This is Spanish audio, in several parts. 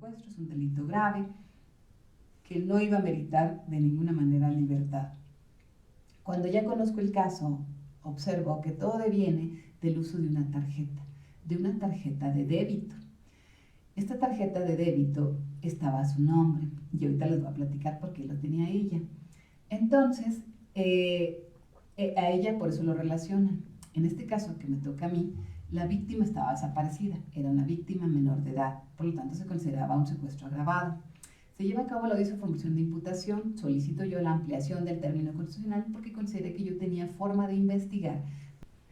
secuestro, es un delito grave, que no iba a meritar de ninguna manera libertad. Cuando ya conozco el caso, observo que todo deviene del uso de una tarjeta de débito. Esta tarjeta de débito estaba a su nombre y ahorita les voy a platicar por qué lo tenía ella. Entonces, a ella por eso lo relacionan. En este caso que me toca a mí, la víctima estaba desaparecida, era una víctima menor de edad, por lo tanto se consideraba un secuestro agravado. Se lleva a cabo la audiencia de formación de imputación, solicito yo la ampliación del término constitucional porque consideré que yo tenía forma de investigar.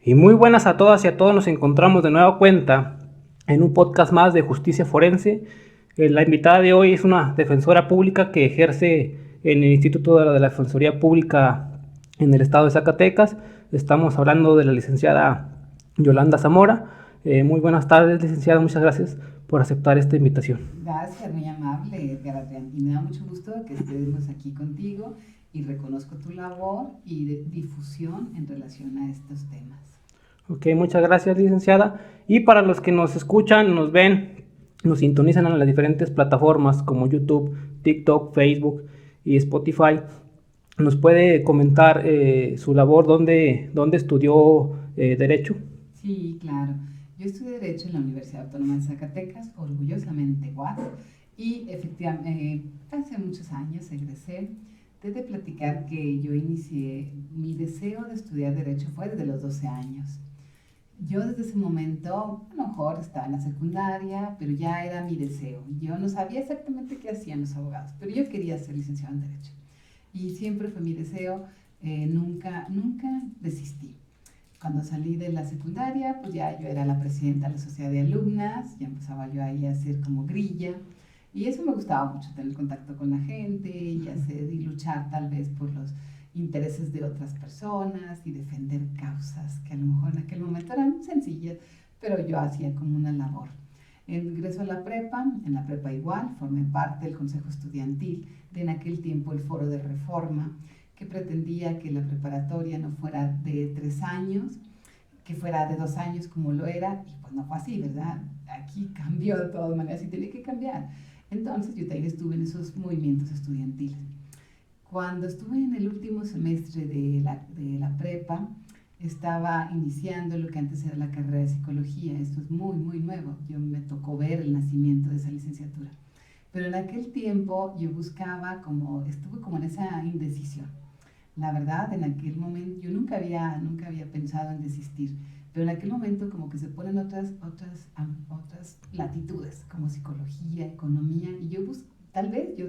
Y muy buenas a todas y a todos, nos encontramos de nueva cuenta en un podcast más de Justicia Forense. La invitada de hoy es una defensora pública que ejerce en el Instituto de la Defensoría Pública en el estado de Zacatecas. Estamos hablando de la licenciada Yolanda Zamora. Muy buenas tardes, licenciada, muchas gracias por aceptar esta invitación. Gracias, muy amable, Edgar Adrián, y me da mucho gusto que estemos aquí contigo y reconozco tu labor y de difusión en relación a estos temas. Ok, muchas gracias, licenciada. Y para los que nos escuchan, nos ven, nos sintonizan en las diferentes plataformas como YouTube, TikTok, Facebook y Spotify, ¿nos puede comentar su labor, dónde estudió Derecho? Sí, claro. Yo estudié Derecho en la Universidad Autónoma de Zacatecas, orgullosamente UAS, y efectivamente hace muchos años egresé. Te he de platicar que yo inicié, mi deseo de estudiar Derecho fue desde los 12 años. Yo desde ese momento, a lo mejor estaba en la secundaria, pero ya era mi deseo. Yo no sabía exactamente qué hacían los abogados, pero yo quería ser licenciado en Derecho. Y siempre fue mi deseo, nunca desistí. Cuando salí de la secundaria, pues ya yo era la presidenta de la sociedad de alumnas, ya empezaba yo ahí a hacer como grilla, y eso me gustaba mucho, tener contacto con la gente y hacer y luchar tal vez por los intereses de otras personas y defender causas que a lo mejor en aquel momento eran sencillas, pero yo hacía como una labor. Ingreso a la prepa, en la prepa igual, formé parte del consejo estudiantil de en aquel tiempo el Foro de Reforma, que pretendía que la preparatoria no fuera de 3 años, que fuera de 2 años como lo era, y pues no fue así, ¿verdad? Aquí cambió de todas maneras y tenía que cambiar. Entonces yo también estuve en esos movimientos estudiantiles. Cuando estuve en el último semestre de la prepa, estaba iniciando lo que antes era la carrera de psicología. Esto es muy, muy nuevo. Yo me tocó ver el nacimiento de esa licenciatura. Pero en aquel tiempo yo buscaba estuve como en esa indecisión. La verdad, en aquel momento, yo nunca había pensado en desistir, pero en aquel momento como que se ponen otras latitudes, como psicología, economía, y tal vez yo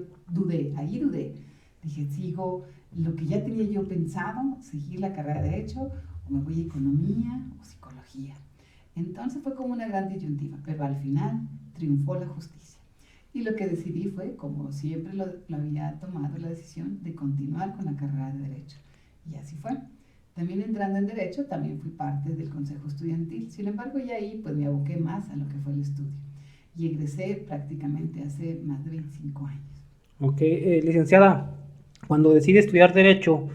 ahí dudé. Dije, sigo lo que ya tenía yo pensado, seguir la carrera de Derecho, o me voy a economía o psicología. Entonces fue como una gran disyuntiva, pero al final triunfó la justicia. Y lo que decidí fue, como siempre lo había tomado la decisión, de continuar con la carrera de Derecho. Y así fue. También entrando en Derecho, también fui parte del Consejo Estudiantil. Sin embargo, ya ahí pues me aboqué más a lo que fue el estudio. Y egresé prácticamente hace más de 25 años. Ok, licenciada, cuando decide estudiar Derecho,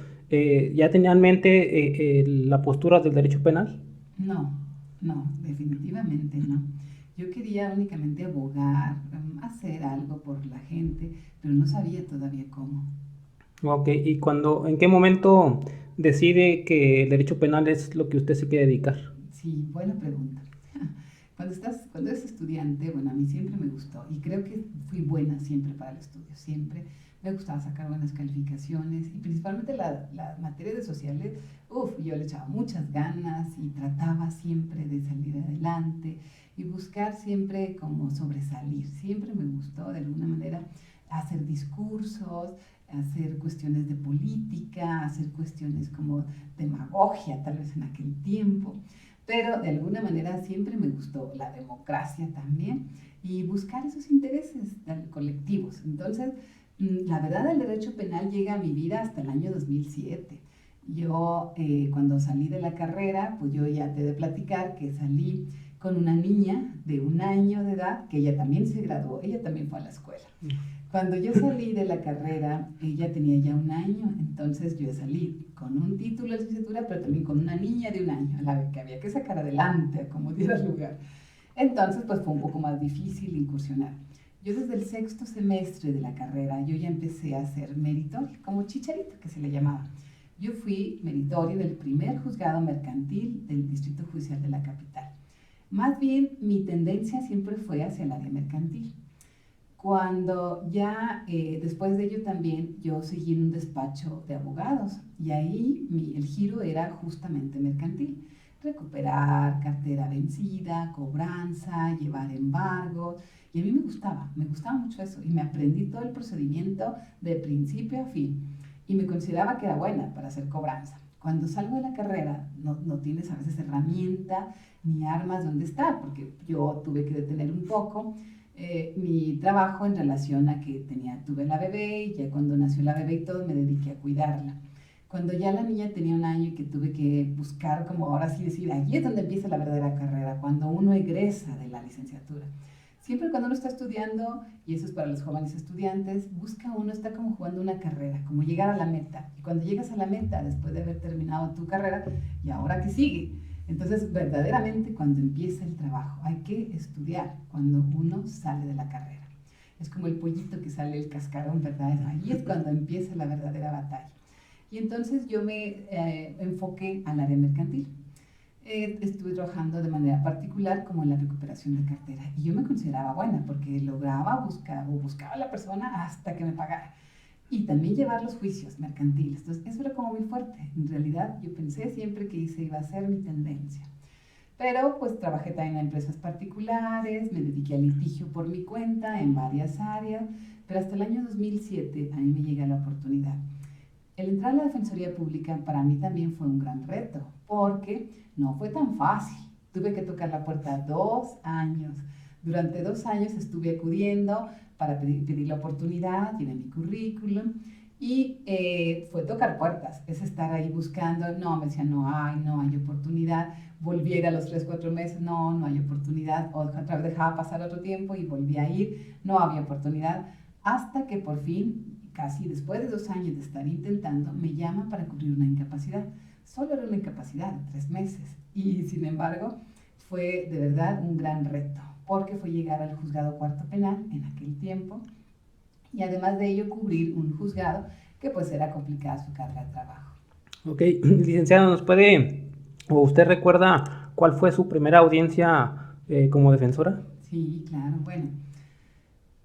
¿ya tenía en mente la postura del derecho penal? No, definitivamente no. Yo quería únicamente abogar, hacer algo por la gente, pero no sabía todavía cómo. Ok, ¿y en qué momento decide que el derecho penal es lo que usted se quiere dedicar? Sí, buena pregunta. Cuando eres estudiante, bueno, a mí siempre me gustó y creo que fui buena siempre para el estudio, siempre me gustaba sacar buenas calificaciones y principalmente la materia de sociales, yo le echaba muchas ganas y trataba siempre de salir adelante y buscar siempre como sobresalir. Siempre me gustó de alguna manera hacer discursos, hacer cuestiones de política, hacer cuestiones como demagogia tal vez en aquel tiempo. Pero de alguna manera siempre me gustó la democracia también y buscar esos intereses colectivos. Entonces, la verdad, el derecho penal llega a mi vida hasta el año 2007. Yo, cuando salí de la carrera, pues yo ya te he de platicar que salí con una niña de 1 año de edad, que ella también se graduó, ella también fue a la escuela. Cuando yo salí de la carrera, ella tenía ya 1 año, entonces yo salí con un título de licenciatura, pero también con una niña de 1 año, a la que había que sacar adelante, como diera lugar. Entonces, pues fue un poco más difícil incursionar. Yo desde el sexto semestre de la carrera, yo ya empecé a ser meritoria, como chicharito que se le llamaba. Yo fui meritoria del primer juzgado mercantil del Distrito Judicial de la capital. Más bien, mi tendencia siempre fue hacia el área mercantil. Cuando ya, después de ello también, yo seguí en un despacho de abogados y ahí el giro era justamente mercantil. Recuperar cartera vencida, cobranza, llevar embargos. Y a mí me gustaba mucho eso y me aprendí todo el procedimiento de principio a fin y me consideraba que era buena para hacer cobranza. Cuando salgo de la carrera no tienes a veces herramienta ni armas donde estar, porque yo tuve que detener un poco mi trabajo en relación a que tuve la bebé y ya cuando nació la bebé y todo me dediqué a cuidarla. Cuando ya la niña tenía 1 año y que tuve que buscar, como ahora sí decir, allí es donde empieza la verdadera carrera, cuando uno egresa de la licenciatura. Siempre cuando uno está estudiando, y eso es para los jóvenes estudiantes, está como jugando una carrera, como llegar a la meta. Y cuando llegas a la meta, después de haber terminado tu carrera, ¿y ahora qué sigue? Entonces, verdaderamente, cuando empieza el trabajo, hay que estudiar cuando uno sale de la carrera. Es como el pollito que sale del cascarón, ¿verdad? Ahí es cuando empieza la verdadera batalla. Y entonces yo me enfoqué al área mercantil. Estuve trabajando de manera particular como en la recuperación de cartera y yo me consideraba buena porque lograba buscaba a la persona hasta que me pagara y también llevar los juicios mercantiles. Entonces eso era como muy fuerte. En realidad yo pensé siempre que iba a ser mi tendencia. Pero pues trabajé también en empresas particulares, me dediqué al litigio por mi cuenta en varias áreas, pero hasta el año 2007 a mí me llega la oportunidad. El entrar a la Defensoría Pública para mí también fue un gran reto, porque no fue tan fácil. Tuve que tocar la puerta 2 años. Durante 2 años estuve acudiendo para pedir la oportunidad, llené mi currículum y fue tocar puertas, es estar ahí buscando, no, me decían, no hay oportunidad, volví a ir a los 3, 4 meses, no hay oportunidad, otra vez dejaba pasar otro tiempo y volví a ir, no había oportunidad, hasta que por fin, casi después de 2 años de estar intentando, me llaman para cubrir una incapacidad. Solo era una incapacidad de 3 meses y sin embargo fue de verdad un gran reto, porque fue llegar al juzgado cuarto penal en aquel tiempo y además de ello cubrir un juzgado que pues era complicada su carga de trabajo. Ok, licenciado, o usted recuerda cuál fue su primera audiencia como defensora? Sí, claro, bueno.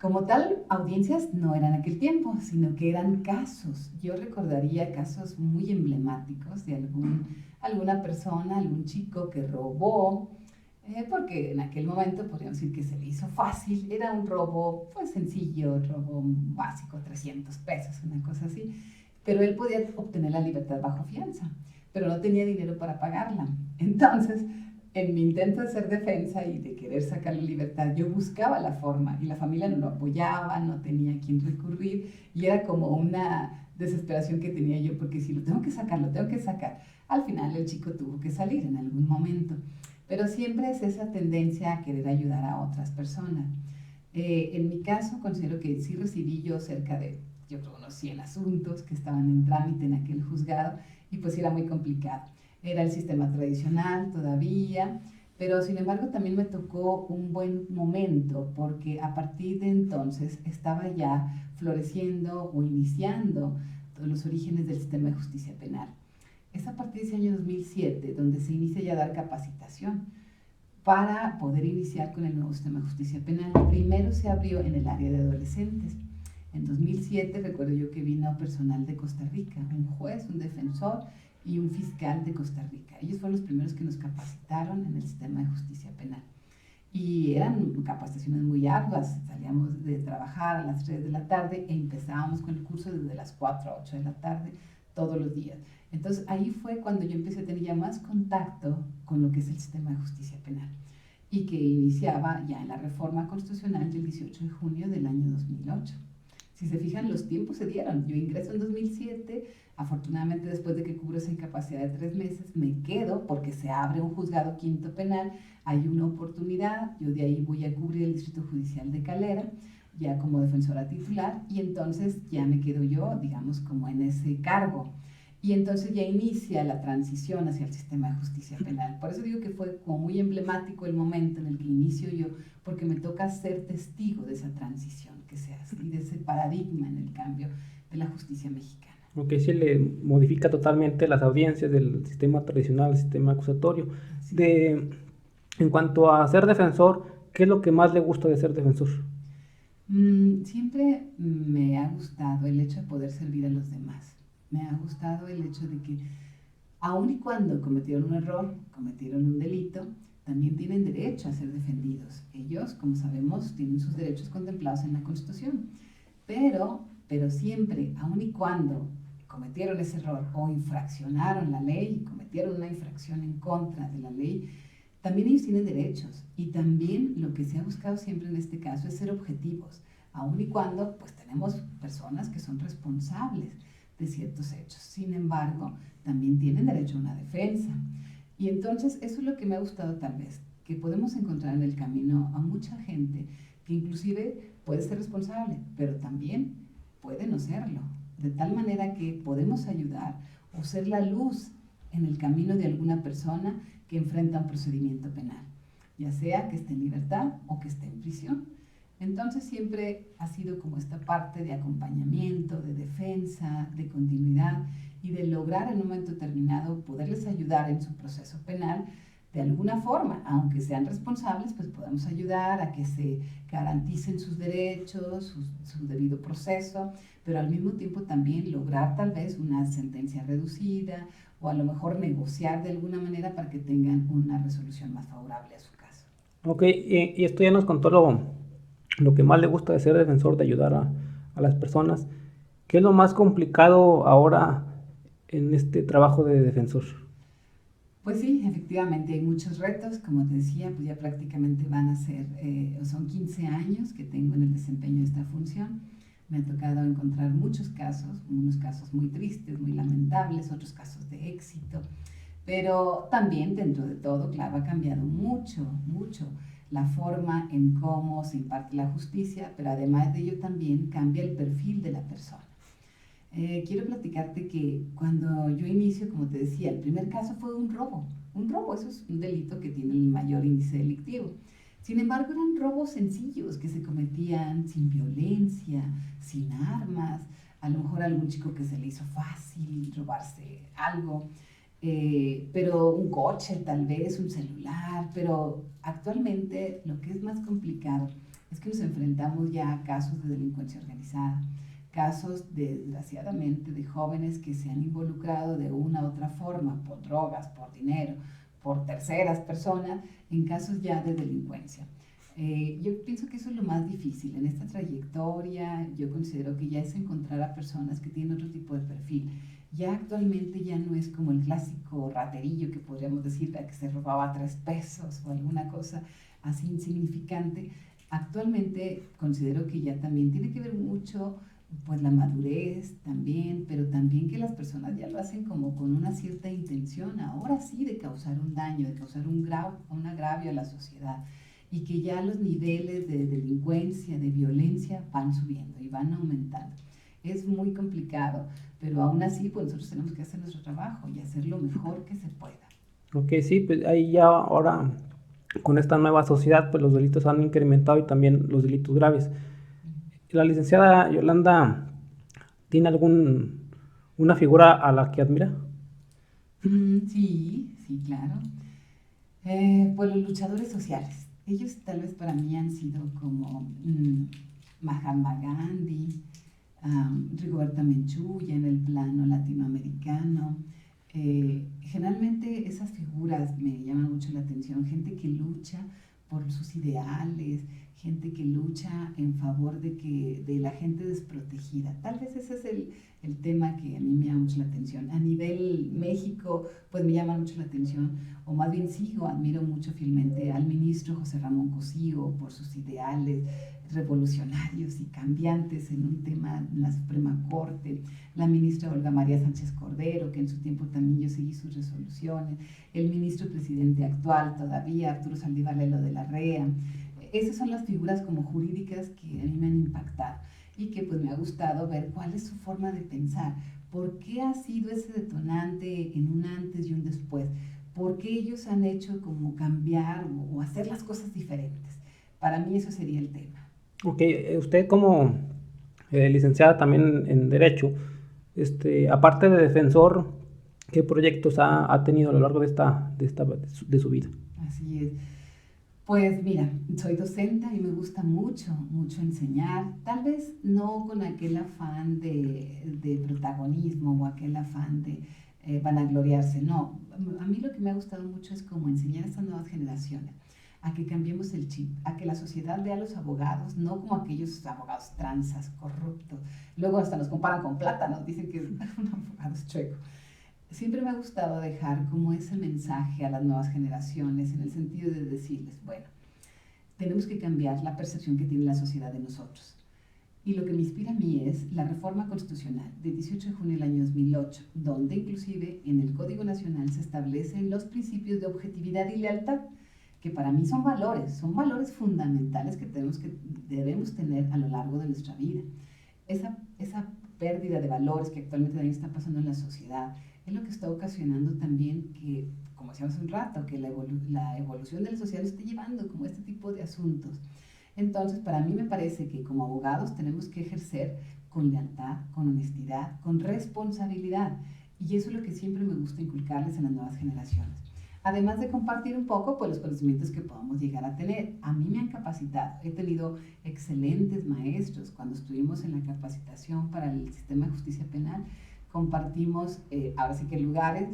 Como tal, audiencias no eran aquel tiempo, sino que eran casos. Yo recordaría casos muy emblemáticos de alguna persona, algún chico que robó, porque en aquel momento podríamos decir que se le hizo fácil, era un robo pues sencillo, robo básico, 300 pesos, una cosa así, pero él podía obtener la libertad bajo fianza, pero no tenía dinero para pagarla. Entonces, en mi intento de hacer defensa y de querer sacar la libertad, yo buscaba la forma y la familia no lo apoyaba, no tenía a quién recurrir y era como una desesperación que tenía yo porque si lo tengo que sacar, lo tengo que sacar. Al final el chico tuvo que salir en algún momento, pero siempre es esa tendencia a querer ayudar a otras personas. En mi caso considero que sí recibí yo cerca de, yo creo, unos 100 asuntos que estaban en trámite en aquel juzgado y pues era muy complicado. Era el sistema tradicional todavía, pero sin embargo también me tocó un buen momento porque a partir de entonces estaba ya floreciendo o iniciando todos los orígenes del sistema de justicia penal. Es a partir de ese año 2007 donde se inicia ya a dar capacitación para poder iniciar con el nuevo sistema de justicia penal. Primero se abrió en el área de adolescentes. En 2007 recuerdo yo que vino personal de Costa Rica, un juez, un defensor y un fiscal de Costa Rica. Ellos fueron los primeros que nos capacitaron en el sistema de justicia penal. Y eran capacitaciones muy arduas. Salíamos de trabajar a las 3 de la tarde e empezábamos con el curso desde las 4 a 8 de la tarde todos los días. Entonces ahí fue cuando yo empecé a tener ya más contacto con lo que es el sistema de justicia penal y que iniciaba ya en la reforma constitucional del 18 de junio del año 2008. Si se fijan, los tiempos se dieron. Yo ingreso en 2007, afortunadamente después de que cubro esa incapacidad de 3 meses, me quedo porque se abre un juzgado quinto penal, hay una oportunidad, yo de ahí voy a cubrir el Distrito Judicial de Calera, ya como defensora titular, y entonces ya me quedo yo, digamos, como en ese cargo. y entonces ya inicia la transición hacia el sistema de justicia penal. Por eso digo que fue como muy emblemático el momento en el que inicio yo, porque me toca ser testigo de esa transición que se hace y de ese paradigma en el cambio de la justicia mexicana. Aunque se le modifica totalmente las audiencias del sistema tradicional al sistema acusatorio. En cuanto a ser defensor, ¿qué es lo que más le gusta de ser defensor? Siempre me ha gustado el hecho de poder servir a los demás. Me ha gustado el hecho de que, aun y cuando cometieron un error, cometieron un delito, también tienen derecho a ser defendidos. Ellos, como sabemos, tienen sus derechos contemplados en la Constitución. Pero siempre, aun y cuando cometieron ese error o infraccionaron la ley, cometieron una infracción en contra de la ley, también ellos tienen derechos. Y también lo que se ha buscado siempre en este caso es ser objetivos, aun y cuando pues tenemos personas que son responsables de ciertos hechos. Sin embargo, también tienen derecho a una defensa. Y entonces eso es lo que me ha gustado tal vez, que podemos encontrar en el camino a mucha gente que inclusive puede ser responsable, pero también puede no serlo. De tal manera que podemos ayudar o ser la luz en el camino de alguna persona que enfrenta un procedimiento penal, ya sea que esté en libertad o que esté en prisión. Entonces siempre ha sido como esta parte de acompañamiento, de defensa, de continuidad y de lograr en un momento determinado poderles ayudar en su proceso penal de alguna forma, aunque sean responsables, pues podemos ayudar a que se garanticen sus derechos, su debido proceso, pero al mismo tiempo también lograr tal vez una sentencia reducida o a lo mejor negociar de alguna manera para que tengan una resolución más favorable a su caso. Ok, y esto ya nos contó lo que más le gusta de ser defensor, de ayudar a las personas. ¿Qué es lo más complicado ahora en este trabajo de defensor? Pues sí, efectivamente hay muchos retos, como te decía, pues ya prácticamente van a ser, son 15 años que tengo en el desempeño de esta función. Me ha tocado encontrar muchos casos, unos casos muy tristes, muy lamentables, otros casos de éxito, pero también dentro de todo, claro, ha cambiado mucho, mucho la forma en cómo se imparte la justicia, pero además de ello también cambia el perfil de la persona. Quiero platicarte que cuando yo inicio, como te decía, el primer caso fue un robo. Un robo, eso es un delito que tiene el mayor índice delictivo. Sin embargo, eran robos sencillos que se cometían sin violencia, sin armas, a lo mejor a algún chico que se le hizo fácil robarse algo, pero un coche tal vez, un celular, pero actualmente lo que es más complicado es que nos enfrentamos ya a casos de delincuencia organizada, casos desgraciadamente de jóvenes que se han involucrado de una u otra forma por drogas, por dinero, por terceras personas, en casos ya de delincuencia. Yo pienso que eso es lo más difícil en esta trayectoria. Yo considero que ya es encontrar a personas que tienen otro tipo de perfil. Ya actualmente ya no es como el clásico raterillo que podríamos decir que se robaba 3 pesos o alguna cosa así insignificante. Actualmente considero que ya también tiene que ver mucho pues la madurez también, pero también que las personas ya lo hacen como con una cierta intención, ahora sí, de causar un daño, de causar un agravio a la sociedad, y que ya los niveles de delincuencia, de violencia van subiendo y van aumentando. Es muy complicado, pero aún así pues nosotros tenemos que hacer nuestro trabajo y hacer lo mejor que se pueda. Ok, sí, pues ahí ya ahora con esta nueva sociedad pues los delitos han incrementado y también los delitos graves. La licenciada Yolanda, ¿tiene una figura a la que admira? Sí, sí, claro. Pues los luchadores sociales. Ellos tal vez para mí han sido como Mahatma Gandhi, Rigoberta Menchú, ya en el plano latinoamericano. Generalmente esas figuras me llaman mucho la atención, gente que lucha por sus ideales, gente que lucha en favor de la gente desprotegida. Tal vez ese es el tema que a mí me llama mucho la atención. A nivel México, pues me llama mucho la atención, o más bien admiro mucho fielmente al ministro José Ramón Cosío por sus ideales revolucionarios y cambiantes en un tema en la Suprema Corte, la ministra Olga María Sánchez Cordero, que en su tiempo también yo seguí sus resoluciones, el ministro presidente actual todavía, Arturo Saldívar Lelo de la REA. Esas son las figuras como jurídicas que a mí me han impactado. y que pues me ha gustado ver cuál es su forma de pensar, por qué ha sido ese detonante en un antes y un después, por qué ellos han hecho como cambiar o hacer las cosas diferentes. Para mí eso sería el tema. Ok, usted como licenciada también en Derecho, aparte de defensor, ¿qué proyectos ha tenido a lo largo de su vida? Así es. Pues mira, soy docente y me gusta mucho, mucho enseñar, tal vez no con aquel afán de protagonismo o aquel afán de vanagloriarse, no. A mí lo que me ha gustado mucho es como enseñar a estas nuevas generaciones a que cambiemos el chip, a que la sociedad vea a los abogados, no como aquellos abogados tranzas, corruptos. Luego hasta nos comparan con plátanos, dicen que un abogado es chueco. Siempre me ha gustado dejar como ese mensaje a las nuevas generaciones en el sentido de decirles, bueno, tenemos que cambiar la percepción que tiene la sociedad de nosotros. Y lo que me inspira a mí es la reforma constitucional de 18 de junio del año 2008, donde inclusive en el Código Nacional se establecen los principios de objetividad y lealtad, que para mí son valores fundamentales que debemos tener a lo largo de nuestra vida. Esa pérdida de valores que actualmente también está pasando en la sociedad es lo que está ocasionando también que, como decíamos hace un rato, que la evolución de la sociedad nos esté llevando como este tipo de asuntos. Entonces, para mí me parece que como abogados tenemos que ejercer con lealtad, con honestidad, con responsabilidad. Y eso es lo que siempre me gusta inculcarles a las nuevas generaciones. Además de compartir un poco pues, los conocimientos que podamos llegar a tener. A mí me han capacitado, he tenido excelentes maestros. Cuando estuvimos en la capacitación para el sistema de justicia penal, compartimos, ahora sí que lugares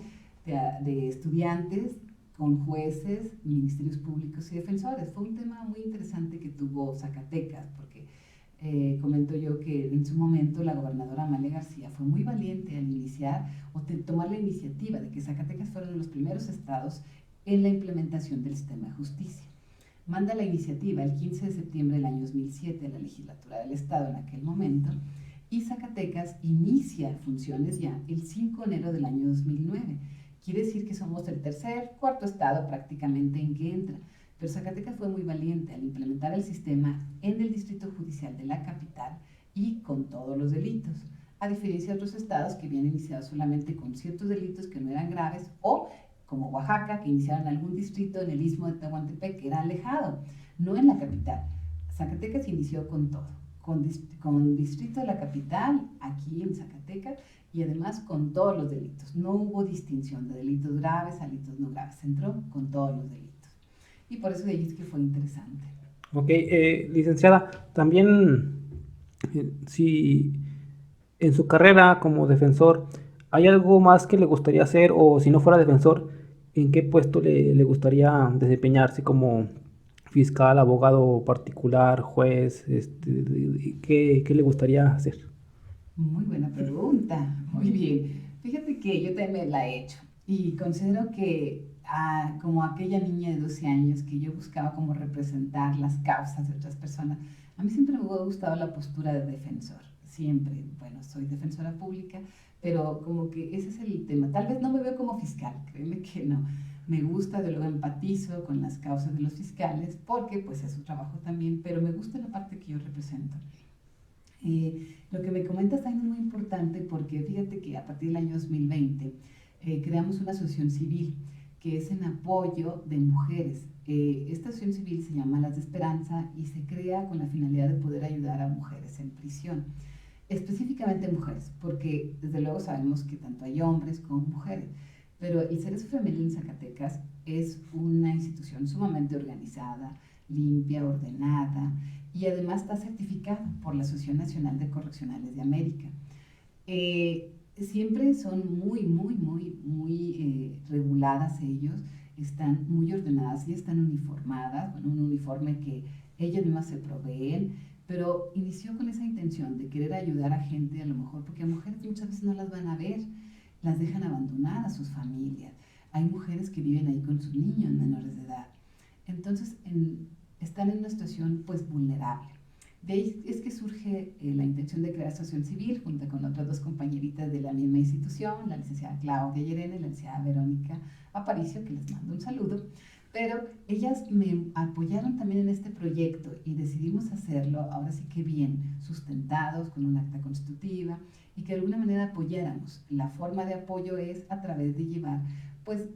de estudiantes con jueces, ministerios públicos y defensores. Fue un tema muy interesante que tuvo Zacatecas, porque comento yo que en su momento la gobernadora Amalia García fue muy valiente al iniciar o tomar la iniciativa de que Zacatecas fuera uno de los primeros estados en la implementación del sistema de justicia. Manda la iniciativa el 15 de septiembre del año 2007 a la legislatura del estado en aquel momento, y Zacatecas inicia funciones ya el 5 de enero del año 2009. Quiere decir que somos el cuarto estado prácticamente en que entra. Pero Zacatecas fue muy valiente al implementar el sistema en el Distrito Judicial de la capital y con todos los delitos, a diferencia de otros estados que habían iniciado solamente con ciertos delitos que no eran graves, o como Oaxaca, que iniciaron algún distrito en el istmo de Tehuantepec, que era alejado, no en la capital. Zacatecas inició con todo, con distrito de la capital, aquí en Zacatecas, y además con todos los delitos. No hubo distinción de delitos graves a delitos no graves, entró con todos los delitos. Y por eso de ahí es que fue interesante. Ok, licenciada, también si en su carrera como defensor hay algo más que le gustaría hacer, o si no fuera defensor, ¿en qué puesto le gustaría desempeñarse como fiscal, abogado particular, juez? ¿Qué le gustaría hacer? Muy buena pregunta, muy bien. Fíjate que yo también me la he hecho y considero que como aquella niña de 12 años que yo buscaba como representar las causas de otras personas, a mí siempre me ha gustado la postura de defensor, siempre. Bueno, soy defensora pública, pero como que ese es el tema. Tal vez no me veo como fiscal, créeme que no. Me gusta, de luego empatizo con las causas de los fiscales porque pues es su trabajo también, pero me gusta la parte que yo represento. Lo que me comentas también es muy importante porque fíjate que a partir del año 2020 creamos una asociación civil que es en apoyo de mujeres. Esta asociación civil se llama Las de Esperanza y se crea con la finalidad de poder ayudar a mujeres en prisión, específicamente mujeres, porque desde luego sabemos que tanto hay hombres como mujeres, pero el Cerezo Femenil en Zacatecas es una institución sumamente organizada, limpia, ordenada, y además está certificada por la Asociación Nacional de Correccionales de América. Siempre son muy reguladas ellos, están muy ordenadas y están uniformadas, bueno, un uniforme que ellas mismas se proveen, pero inició con esa intención de querer ayudar a gente, a lo mejor, porque a mujeres muchas veces no las van a ver, las dejan abandonadas a sus familias. Hay mujeres que viven ahí con sus niños menores de edad. Entonces, están en una situación pues vulnerable. De ahí es que surge la intención de crear asociación civil junto con otras dos compañeritas de la misma institución, la licenciada Claudia Llerena y la licenciada Verónica Aparicio, que les mando un saludo. Pero ellas me apoyaron también en este proyecto y decidimos hacerlo, ahora sí que bien, sustentados con un acta constitutiva y que de alguna manera apoyáramos. La forma de apoyo es a través de llevar pues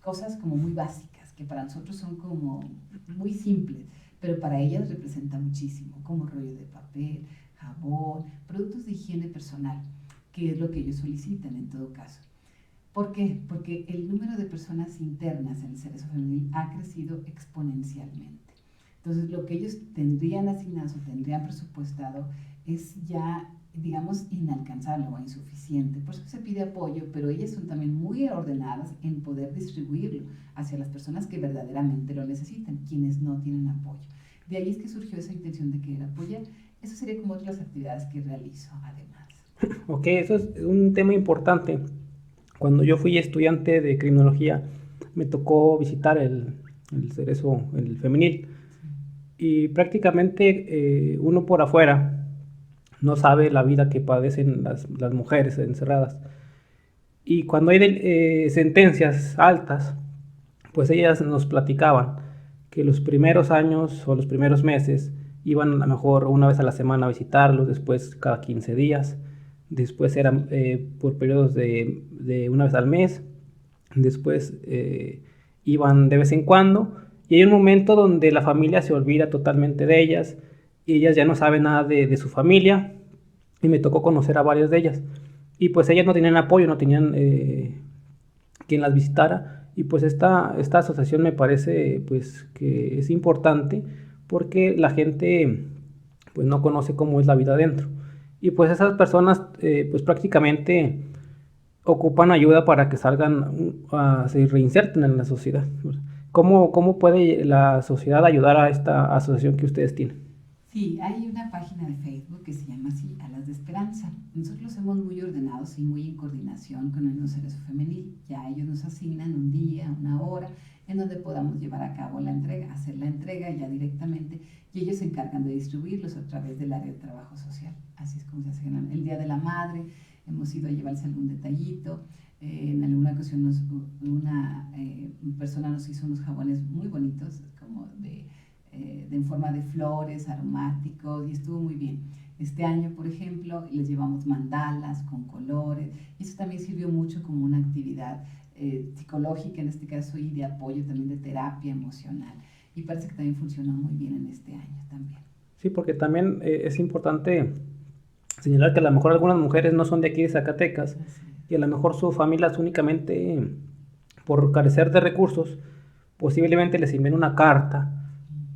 cosas como muy básicas, que para nosotros son como muy simples, pero para ellas representa muchísimo, como rollo de papel, jabón, productos de higiene personal, que es lo que ellos solicitan en todo caso. ¿Por qué? Porque el número de personas internas en el Cerezo Femenil ha crecido exponencialmente. Entonces, lo que ellos tendrían asignado o tendrían presupuestado es ya, digamos, inalcanzable o insuficiente. Por eso se pide apoyo, pero ellas son también muy ordenadas en poder distribuirlo hacia las personas que verdaderamente lo necesitan, quienes no tienen apoyo. De ahí es que surgió esa intención de querer apoyar. Eso sería como otras actividades que realizo, además. Ok, eso es un tema importante. Cuando yo fui estudiante de criminología, me tocó visitar el Cerezo, el femenil, y prácticamente uno por afuera no sabe la vida que padecen las mujeres encerradas. Y cuando hay sentencias altas, pues ellas nos platicaban que los primeros años o los primeros meses iban a lo mejor una vez a la semana a visitarlos, después cada 15 días, después eran por periodos de una vez al mes, después iban de vez en cuando, y hay un momento donde la familia se olvida totalmente de ellas, y ellas ya no saben nada de su familia, y me tocó conocer a varias de ellas, y pues ellas no tenían apoyo, no tenían quien las visitara, y pues esta asociación me parece pues que es importante porque la gente pues no conoce cómo es la vida adentro, y pues esas personas pues prácticamente ocupan ayuda para que salgan, se reinserten en la sociedad. ¿Cómo puede la sociedad ayudar a esta asociación que ustedes tienen? Sí, hay una página de Facebook que se llama así, Alas de Esperanza. Nosotros somos muy ordenados y muy en coordinación con el Cerezo Femenil. Ya ellos nos asignan un día, una hora, en donde podamos llevar a cabo la entrega, hacer la entrega ya directamente, y ellos se encargan de distribuirlos a través del área de trabajo social. Así es como se hace el Día de la Madre, hemos ido a llevarse algún detallito. En alguna ocasión una persona nos hizo unos jabones muy bonitos, como en forma de flores, aromáticos, y estuvo muy bien. Este año, por ejemplo, les llevamos mandalas con colores, y eso también sirvió mucho como una actividad psicológica, en este caso, y de apoyo también de terapia emocional. Y parece que también funcionó muy bien en este año también. Sí, porque también es importante señalar que a lo mejor algunas mujeres no son de aquí de Zacatecas, y a lo mejor su familia es únicamente por carecer de recursos, posiblemente les envíen una carta,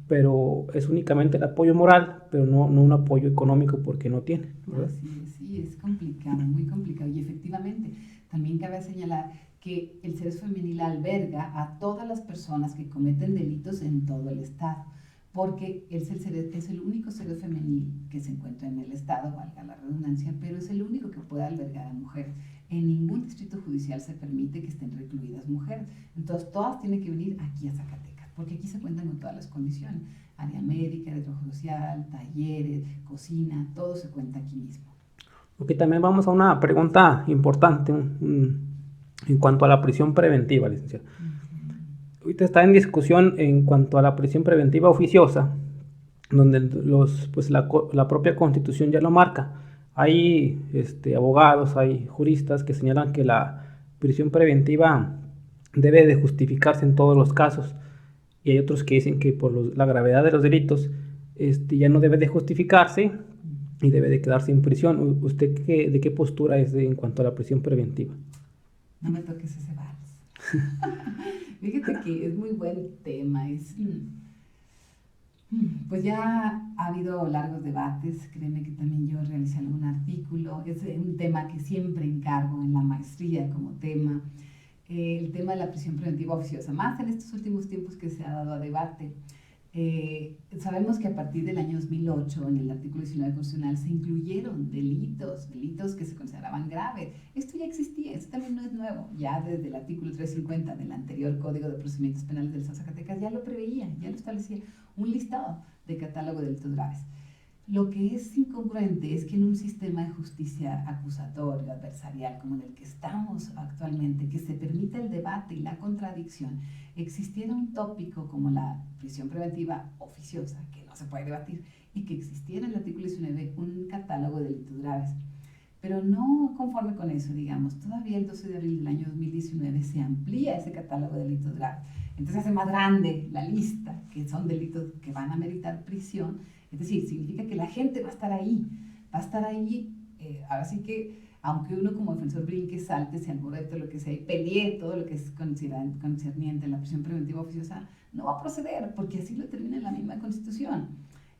pero es únicamente el apoyo moral, pero no un apoyo económico porque no tienen, ¿verdad? Sí, es complicado, muy complicado. Y efectivamente, también cabe señalar que el Cerezo Femenil alberga a todas las personas que cometen delitos en todo el estado, porque es el único Cerezo Femenil que se encuentra en el estado, valga la redundancia, pero es el único que puede albergar a mujeres. En ningún distrito judicial se permite que estén recluidas mujeres. Entonces, todas tienen que venir aquí a Zacatecas, porque aquí se cuentan con todas las condiciones. Área médica, área de trabajo social, talleres, cocina, todo se cuenta aquí mismo. Ok, también vamos a una pregunta importante en cuanto a la prisión preventiva, licenciada. Ahorita está en discusión en cuanto a la prisión preventiva oficiosa, donde pues la propia Constitución ya lo marca. Hay abogados, hay juristas que señalan que la prisión preventiva debe de justificarse en todos los casos, y hay otros que dicen que por la gravedad de los delitos ya no debe de justificarse y debe de quedarse en prisión. ¿Usted de qué postura es en cuanto a la prisión preventiva? No me toques ese vals. Fíjate que es muy buen tema. Pues ya ha habido largos debates. Créeme que también yo realicé algún artículo. Es un tema que siempre encargo en la maestría como tema. El tema de la prisión preventiva oficiosa, más en estos últimos tiempos que se ha dado a debate. Sabemos que a partir del año 2008, en el artículo 19 constitucional, se incluyeron delitos que se consideraban graves. Esto ya existía, esto también no es nuevo. Ya desde el artículo 350 del anterior Código de Procedimientos Penales del Estado de Zacatecas ya lo preveía, ya lo establecía, un listado de catálogo de delitos graves. Lo que es incongruente es que en un sistema de justicia acusatorio, adversarial, como en el que estamos actualmente, que se permite el debate y la contradicción, existiera un tópico como la prisión preventiva oficiosa, que no se puede debatir, y que existiera en el artículo 19 un catálogo de delitos graves. Pero no conforme con eso, digamos, todavía el 12 de abril del año 2019 se amplía ese catálogo de delitos graves. Entonces se hace más grande la lista, que son delitos que van a meritar prisión. Es decir, significa que la gente va a estar ahí, ahora sí que, aunque uno como defensor brinque, salte, se alborete, lo que sea, y pelee todo lo que es concerniente a la prisión preventiva oficiosa, no va a proceder, porque así lo determina la misma Constitución.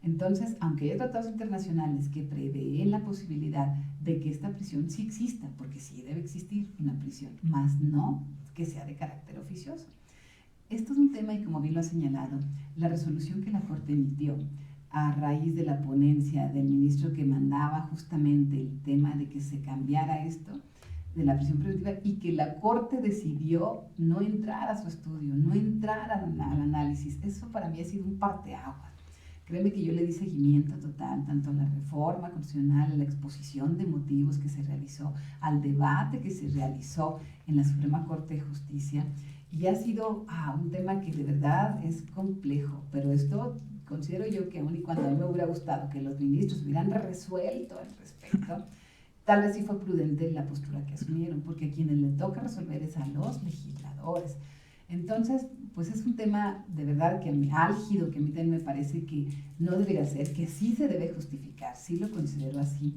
Entonces, aunque hay tratados internacionales que prevén la posibilidad de que esta prisión sí exista, porque sí debe existir una prisión, más no que sea de carácter oficioso. Esto es un tema y como bien lo ha señalado, la resolución que la Corte emitió a raíz de la ponencia del ministro que mandaba justamente el tema de que se cambiara esto de la prisión preventiva y que la Corte decidió no entrar a su estudio, no entrar al análisis. Eso para mí ha sido un parteaguas. Créeme que yo le di seguimiento total, tanto a la reforma constitucional, a la exposición de motivos que se realizó, al debate que se realizó en la Suprema Corte de Justicia, y ha sido un tema que de verdad es complejo, pero esto considero yo que aun y cuando a mí me hubiera gustado que los ministros hubieran resuelto al respecto, tal vez sí fue prudente la postura que asumieron, porque a quienes le toca resolver es a los legisladores. Entonces, pues es un tema de verdad que álgido, que a mí también me parece que no debería ser, que sí se debe justificar, sí lo considero así,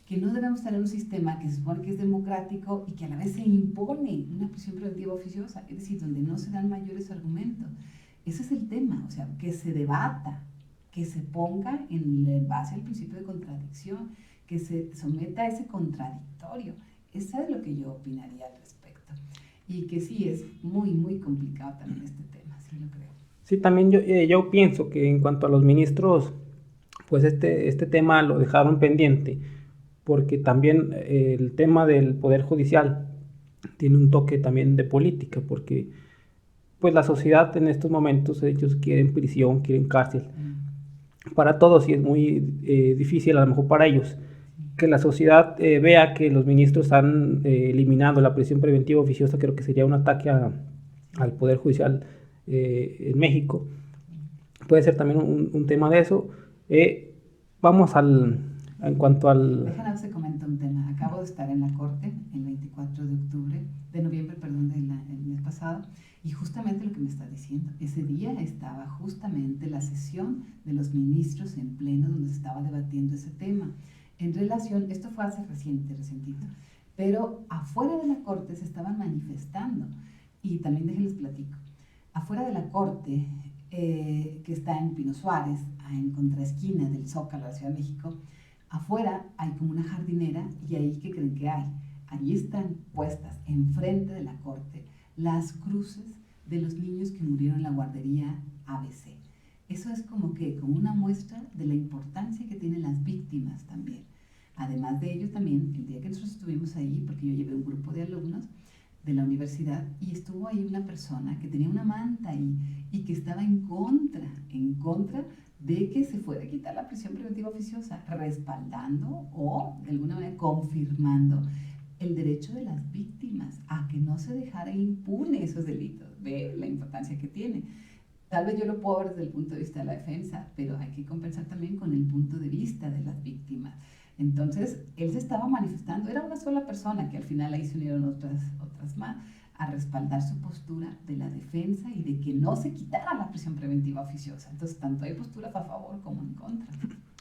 que no debemos tener un sistema que se supone que es democrático y que a la vez se impone una prisión preventiva oficiosa, es decir, donde no se dan mayores argumentos. Ese es el tema, o sea, que se debata, que se ponga en base al principio de contradicción, que se someta a ese contradictorio. Eso es lo que yo opinaría al respecto. Y que sí, es muy, muy complicado también este tema, sí lo creo. Sí, también yo pienso que en cuanto a los ministros, pues este tema lo dejaron pendiente, porque también el tema del Poder Judicial tiene un toque también de política, porque pues la sociedad en estos momentos ellos quieren prisión, quieren cárcel. Para todos y es muy difícil a lo mejor para ellos que la sociedad vea que los ministros están eliminando la prisión preventiva oficiosa. Creo que sería un ataque al Poder Judicial en México. Puede ser también un tema de eso. Vamos en cuanto al... Déjame se comenta un tema. Acabo de estar en la Corte el 24 de noviembre, del mes pasado, y justamente lo que me está diciendo, ese día estaba justamente la sesión de los ministros en pleno donde se estaba debatiendo ese tema. En relación, esto fue hace recientito, pero afuera de la Corte se estaban manifestando, y también déjenles platico. Afuera de la Corte, que está en Pino Suárez, en contraesquina del Zócalo de la Ciudad de México, afuera hay como una jardinera y ahí, ¿qué creen que hay? Allí están puestas enfrente de la Corte las cruces de los niños que murieron en la guardería ABC. Eso es como una muestra de la importancia que tienen las víctimas también. Además de ello también, el día que nosotros estuvimos ahí, porque yo llevé un grupo de alumnos de la universidad y estuvo ahí una persona que tenía una manta ahí y que estaba en contra de que se fuera a quitar la prisión preventiva oficiosa, respaldando o de alguna manera confirmando el derecho de las víctimas a que no se dejara impune esos delitos. Ve la importancia que tiene. Tal vez yo lo puedo ver desde el punto de vista de la defensa, pero hay que compensar también con el punto de vista de las víctimas. Entonces, él se estaba manifestando, era una sola persona, que al final ahí se unieron otras más, a respaldar su postura de la defensa y de que no se quitara la prisión preventiva oficiosa. Entonces, tanto hay posturas a favor como en contra.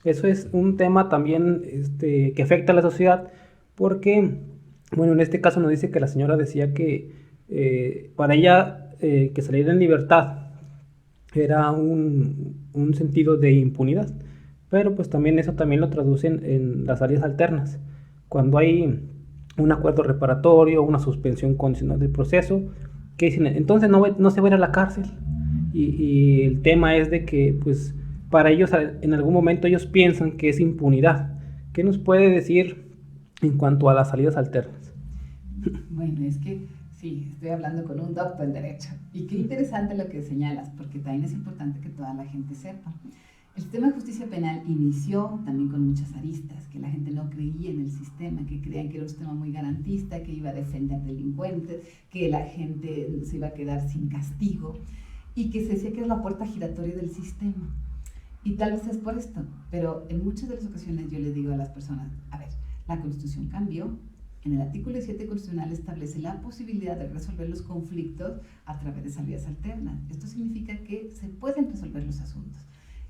Eso es un tema también que afecta a la sociedad, porque, bueno, en este caso nos dice que la señora decía que para ella que salir en libertad era un sentido de impunidad, pero pues también eso también lo traducen en las salidas alternas, cuando hay un acuerdo reparatorio, una suspensión condicional del proceso, que dicen, entonces no se va a ir a la cárcel, y el tema es de que pues para ellos en algún momento ellos piensan que es impunidad. ¿Qué nos puede decir en cuanto a las salidas alternas? Bueno, es que sí, estoy hablando con un doctor en Derecho. Y qué interesante lo que señalas, porque también es importante que toda la gente sepa. El sistema de justicia penal inició también con muchas aristas, que la gente no creía en el sistema, que creían que era un sistema muy garantista, que iba a defender delincuentes, que la gente se iba a quedar sin castigo y que se decía que era la puerta giratoria del sistema. Y tal vez es por esto, pero en muchas de las ocasiones yo le digo a las personas, a ver, la Constitución cambió. En el artículo 17 constitucional establece la posibilidad de resolver los conflictos a través de salidas alternas. Esto significa que se pueden resolver los asuntos.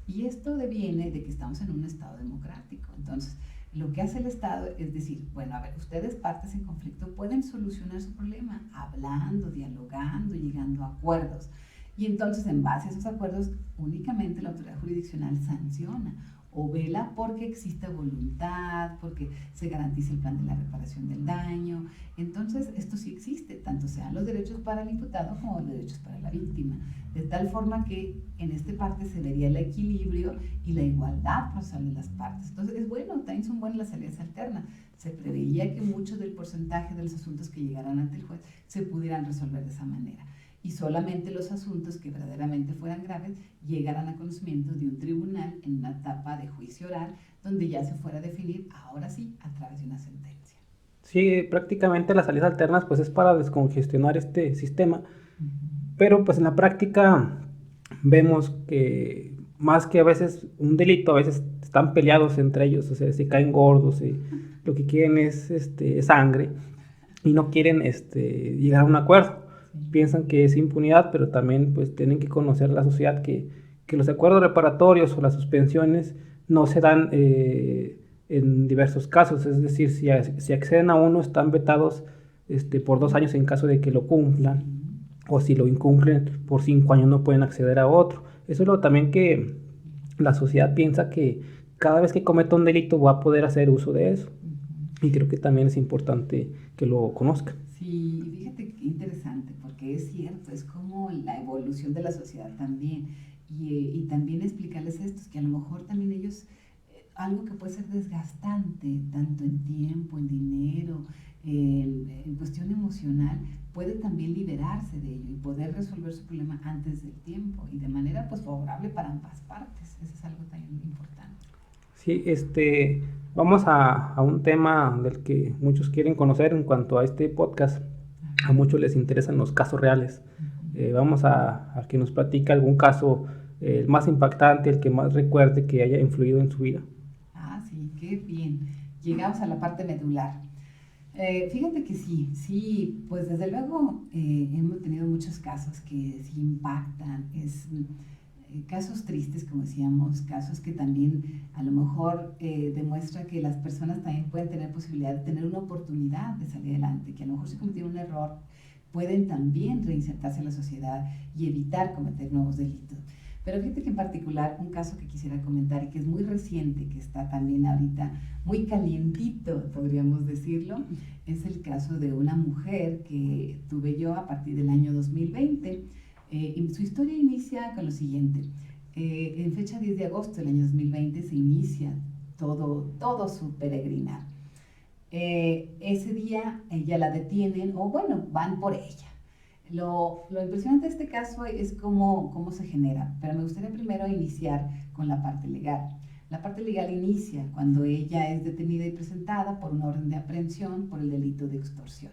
Y esto deviene de que estamos en un Estado democrático. Entonces, lo que hace el Estado es decir, bueno, a ver, ustedes partes en conflicto pueden solucionar su problema hablando, dialogando, llegando a acuerdos. Y entonces, en base a esos acuerdos, únicamente la autoridad jurisdiccional sanciona o vela porque exista voluntad, porque se garantice el plan de la reparación del daño. Entonces, esto sí existe, tanto sean los derechos para el imputado como los derechos para la víctima. De tal forma que en esta parte se vería el equilibrio y la igualdad procesal de las partes. Entonces, es bueno, también son buenas las salidas alternas. Se preveía que mucho del porcentaje de los asuntos que llegaran ante el juez se pudieran resolver de esa manera. Y solamente los asuntos que verdaderamente fueran graves llegaran a conocimiento de un tribunal en una etapa de juicio oral, donde ya se fuera a definir, ahora sí, a través de una sentencia. Sí, prácticamente las salidas alternas pues es para descongestionar este sistema, pero pues en la práctica vemos que más que a veces un delito, a veces están peleados entre ellos, o sea, se caen gordos y lo que quieren es sangre y no quieren llegar a un acuerdo. Piensan que es impunidad, pero también pues tienen que conocer la sociedad que los acuerdos reparatorios o las suspensiones no se dan en diversos casos, es decir, si acceden a uno están vetados por 2 años en caso de que lo cumplan, o si lo incumplen por 5 años no pueden acceder a otro. Eso es lo también que la sociedad piensa que cada vez que cometa un delito va a poder hacer uso de eso, y creo que también es importante que lo conozcan. Sí, fíjate qué interesante, porque es cierto, es como la evolución de la sociedad también. Y también explicarles esto, que a lo mejor también ellos, algo que puede ser desgastante, tanto en tiempo, en dinero, en cuestión emocional, puede también liberarse de ello y poder resolver su problema antes del tiempo y de manera pues favorable para ambas partes. Eso es algo también importante. Sí, vamos a un tema del que muchos quieren conocer en cuanto a este podcast. A muchos les interesan los casos reales. Vamos a que nos platique algún caso, el más impactante, el que más recuerde que haya influido en su vida. Ah, sí, qué bien. Llegamos a la parte medular. Fíjate que sí, pues desde luego hemos tenido muchos casos que sí impactan, casos tristes, como decíamos, casos que también a lo mejor demuestra que las personas también pueden tener posibilidad de tener una oportunidad de salir adelante, que a lo mejor si cometieron un error pueden también reinsertarse en la sociedad y evitar cometer nuevos delitos. Pero fíjate que en particular un caso que quisiera comentar y que es muy reciente, que está también ahorita muy calientito, podríamos decirlo, es el caso de una mujer que tuve yo a partir del año 2020. Y su historia inicia con lo siguiente. En fecha 10 de agosto del año 2020 se inicia todo su peregrinar. Ese día ella la detienen, o bueno, van por ella. Lo impresionante de este caso es cómo se genera, pero me gustaría primero iniciar con la parte legal. La parte legal inicia cuando ella es detenida y presentada por una orden de aprehensión por el delito de extorsión.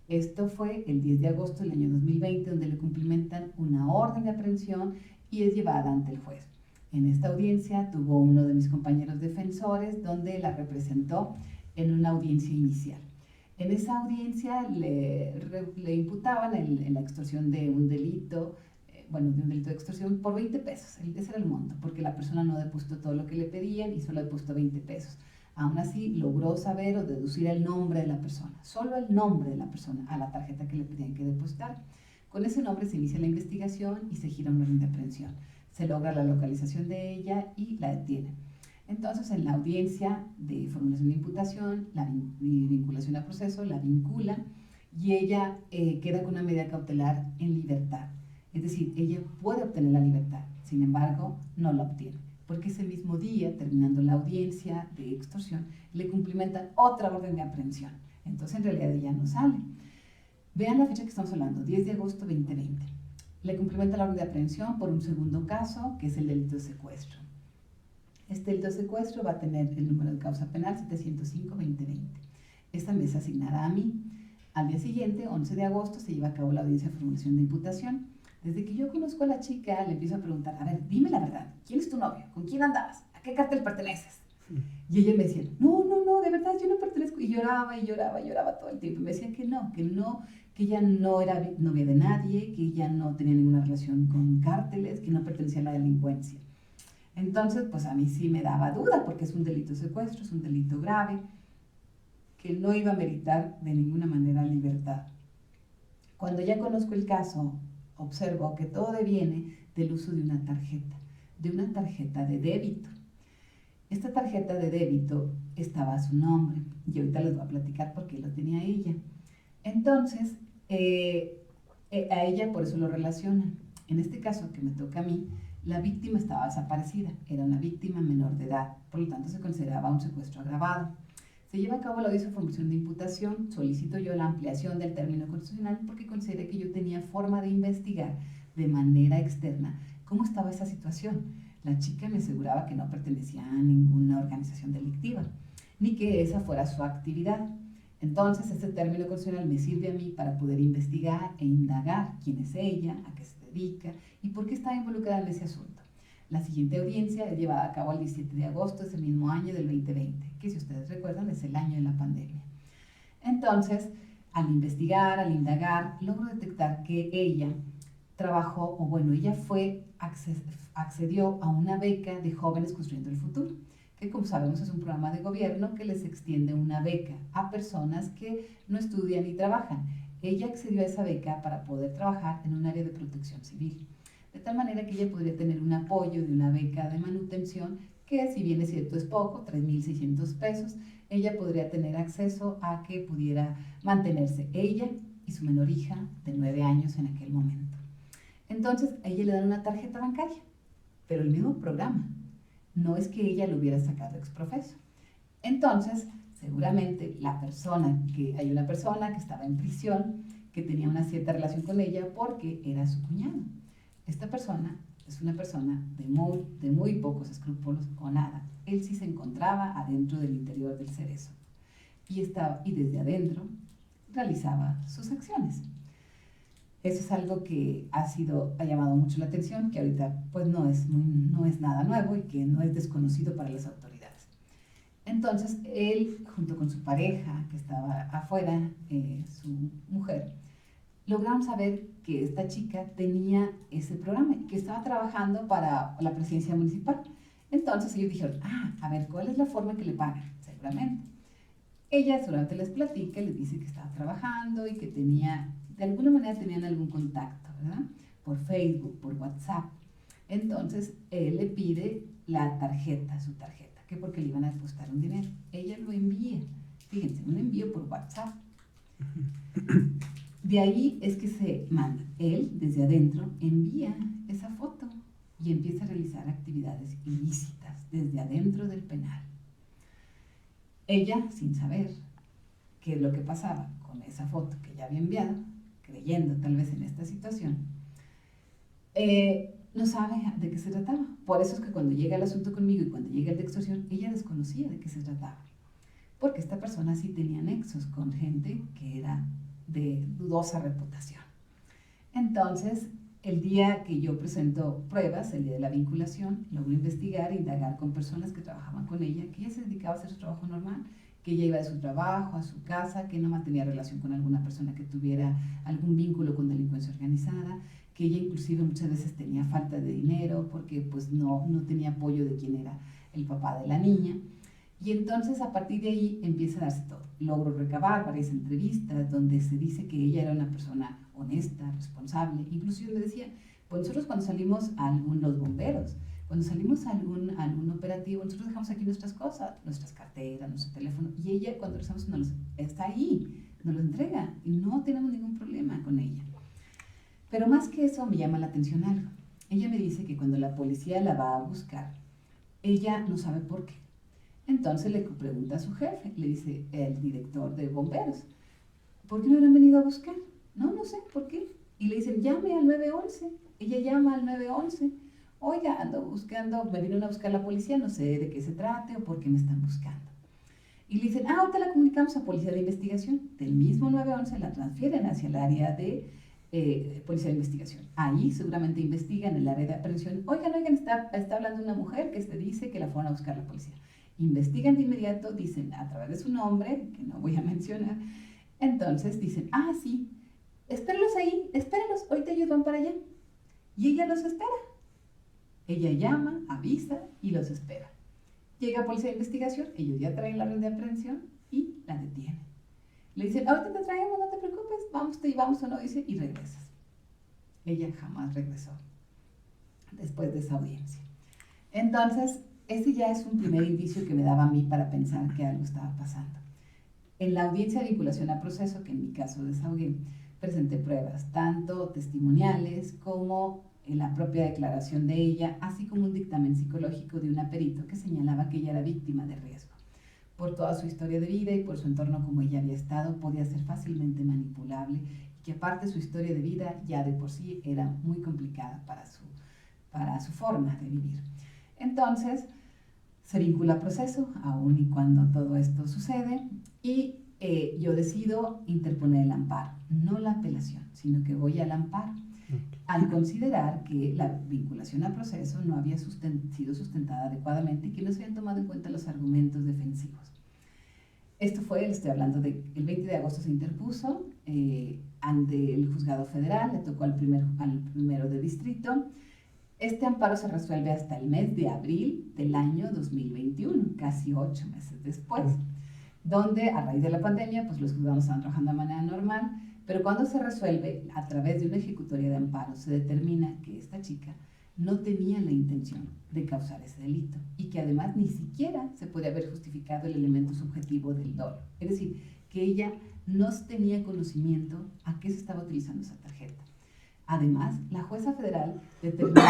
Esto fue el 10 de agosto del año 2020, donde le cumplimentan una orden de aprehensión y es llevada ante el juez. En esta audiencia tuvo uno de mis compañeros defensores, donde la representó en una audiencia inicial. En esa audiencia le imputaban la extorsión de un delito, de un delito de extorsión por 20 pesos. Ese era el monto, porque la persona no depositó todo lo que le pedían y solo depositó 20 pesos. Aún así, logró saber o deducir el nombre de la persona, solo el nombre de la persona, a la tarjeta que le pedían que depositar. Con ese nombre se inicia la investigación y se gira una orden de aprehensión. Se logra la localización de ella y la detienen. Entonces, en la audiencia de formulación de imputación, la vinculación a proceso, la vincula y ella queda con una medida cautelar en libertad. Es decir, ella puede obtener la libertad, sin embargo, no la obtiene, porque ese mismo día, terminando la audiencia de extorsión, le cumplimentan otra orden de aprehensión. Entonces, en realidad, ella no sale. Vean la fecha que estamos hablando, 10 de agosto 2020. Le cumplimenta la orden de aprehensión por un segundo caso, que es el delito de secuestro. Este delito de secuestro va a tener el número de causa penal 705-2020. Esta me es asignada a mí. Al día siguiente, 11 de agosto, se lleva a cabo la audiencia de formulación de imputación. Desde que yo conozco a la chica, le empiezo a preguntar, a ver, dime la verdad, ¿quién es tu novio? ¿Con quién andabas? ¿A qué cártel perteneces? Y ella me decía, no, de verdad, yo no pertenezco. Y lloraba todo el tiempo. Y me decía que no, que ella no era novia de nadie, que ella no tenía ninguna relación con cárteles, que no pertenecía a la delincuencia. Entonces, pues a mí sí me daba duda, porque es un delito de secuestro, es un delito grave, que no iba a meritar de ninguna manera libertad. Cuando ya conozco el caso, observo que todo deviene del uso de una tarjeta de débito. Esta tarjeta de débito estaba a su nombre, y ahorita les voy a platicar por qué lo tenía ella. Entonces, a ella por eso lo relacionan. En este caso que me toca a mí, la víctima estaba desaparecida, era una víctima menor de edad, por lo tanto se consideraba un secuestro agravado. Se lleva a cabo la audiencia de formulación de imputación, solicito yo la ampliación del término constitucional porque consideré que yo tenía forma de investigar de manera externa cómo estaba esa situación. La chica me aseguraba que no pertenecía a ninguna organización delictiva, ni que esa fuera su actividad. Entonces, este término constitucional me sirve a mí para poder investigar e indagar quién es ella, a qué se dedica y por qué estaba involucrada en ese asunto. La siguiente audiencia es llevada a cabo el 17 de agosto de ese mismo año del 2020, que si ustedes recuerdan es el año de la pandemia. Entonces, al investigar, al indagar, logro detectar que ella trabajó, o bueno, ella accedió a una beca de Jóvenes Construyendo el Futuro, que como sabemos es un programa de gobierno que les extiende una beca a personas que no estudian ni trabajan. Ella accedió a esa beca para poder trabajar en un área de protección civil, de tal manera que ella podría tener un apoyo de una beca de manutención que, si bien es cierto es poco, 3,600 pesos, ella podría tener acceso a que pudiera mantenerse ella y su menor hija de 9 años en aquel momento. Entonces, a ella le dan una tarjeta bancaria, pero el mismo programa. No es que ella lo hubiera sacado ex profeso. Entonces, seguramente hay una persona que estaba en prisión, que tenía una cierta relación con ella porque era su cuñado. Esta persona es una persona de muy pocos escrúpulos o nada. Él sí se encontraba adentro del interior del cerezo y desde adentro realizaba sus acciones. Eso es algo que ha llamado mucho la atención, que ahorita pues no es nada nuevo y que no es desconocido para las autoridades. Entonces, él, junto con su pareja, que estaba afuera, su mujer, lograron saber que esta chica tenía ese programa y que estaba trabajando para la presidencia municipal. Entonces ellos dijeron, a ver, ¿cuál es la forma que le pagan? Seguramente. Ella seguramente les platica, les dice que estaba trabajando y que de alguna manera tenían algún contacto, ¿verdad? Por Facebook, por WhatsApp. Entonces, él le pide su tarjeta, que porque le iban a depositar un dinero. Ella lo envía, fíjense, un envío por WhatsApp. De ahí es que se manda. Él, desde adentro, envía esa foto y empieza a realizar actividades ilícitas desde adentro del penal. Ella, sin saber qué es lo que pasaba con esa foto que ella había enviado, creyendo tal vez en esta situación, no sabe de qué se trataba. Por eso es que cuando llega el asunto conmigo y cuando llega el de extorsión, ella desconocía de qué se trataba. Porque esta persona sí tenía nexos con gente que era de dudosa reputación. Entonces, el día que yo presento pruebas, el día de la vinculación, logro investigar e indagar con personas que trabajaban con ella, que ella se dedicaba a hacer su trabajo normal, que ella iba de su trabajo a su casa, que no mantenía relación con alguna persona que tuviera algún vínculo con delincuencia organizada, que ella inclusive muchas veces tenía falta de dinero porque pues no tenía apoyo de quien era el papá de la niña. Y entonces a partir de ahí empieza a darse todo. Logro recabar varias entrevistas donde se dice que ella era una persona honesta, responsable. Inclusive me decía, pues nosotros cuando salimos los bomberos, cuando salimos a algún operativo, nosotros dejamos aquí nuestras cosas, nuestras carteras, nuestro teléfono, y ella cuando regresamos está ahí, nos lo entrega y no tenemos ningún problema con ella. Pero más que eso me llama la atención algo. Ella me dice que cuando la policía la va a buscar, ella no sabe por qué. Entonces le pregunta a su jefe, le dice el director de bomberos, ¿por qué no habrán venido a buscar? No sé por qué. Y le dicen, llame al 911. Ella llama al 911. oiga, ando buscando, me vinieron a buscar la policía, no sé de qué se trate o por qué me están buscando. Y le dicen, ahorita la comunicamos a Policía de Investigación. Del mismo 911 la transfieren hacia el área de Policía de Investigación. Ahí seguramente investigan el área de aprehensión. Oigan, está hablando una mujer que dice que la fueron a buscar la policía. Investigan de inmediato, dicen a través de su nombre, que no voy a mencionar, entonces dicen, sí, espérenlos ahí, espérenlos, ahorita ellos van para allá. Y ella los espera. Ella llama, avisa y los espera. Llega a Policía de Investigación, ellos ya traen la orden de aprehensión y la detienen. Le dicen, ahorita te traemos, no te preocupes, vamos, te llevamos o no, dice, y regresas. Ella jamás regresó después de esa audiencia. Entonces, ese ya es un primer indicio que me daba a mí para pensar que algo estaba pasando. En la audiencia de vinculación a proceso, que en mi caso desahogué, presenté pruebas, tanto testimoniales como en la propia declaración de ella, así como un dictamen psicológico de un perito que señalaba que ella era víctima de riesgo. Por toda su historia de vida y por su entorno como ella había estado, podía ser fácilmente manipulable y que aparte su historia de vida ya de por sí era muy complicada para su forma de vivir. Entonces, se vincula a proceso, aun y cuando todo esto sucede, y yo decido interponer el amparo, no la apelación, sino que voy al amparo, al considerar que la vinculación a proceso no había sido sustentada adecuadamente y que no se habían tomado en cuenta los argumentos defensivos. Esto fue, le estoy hablando de, el 20 de agosto se interpuso ante el juzgado federal, le tocó al primero de distrito. Este amparo se resuelve hasta el mes de abril del año 2021, casi 8 meses después, donde a raíz de la pandemia, pues los juzgados estaban trabajando de manera normal, pero cuando se resuelve a través de una ejecutoria de amparo, se determina que esta chica no tenía la intención de causar ese delito y que además ni siquiera se puede haber justificado el elemento subjetivo del dolo. Es decir, que ella no tenía conocimiento a qué se estaba utilizando esa tarjeta. Además, la jueza federal determinó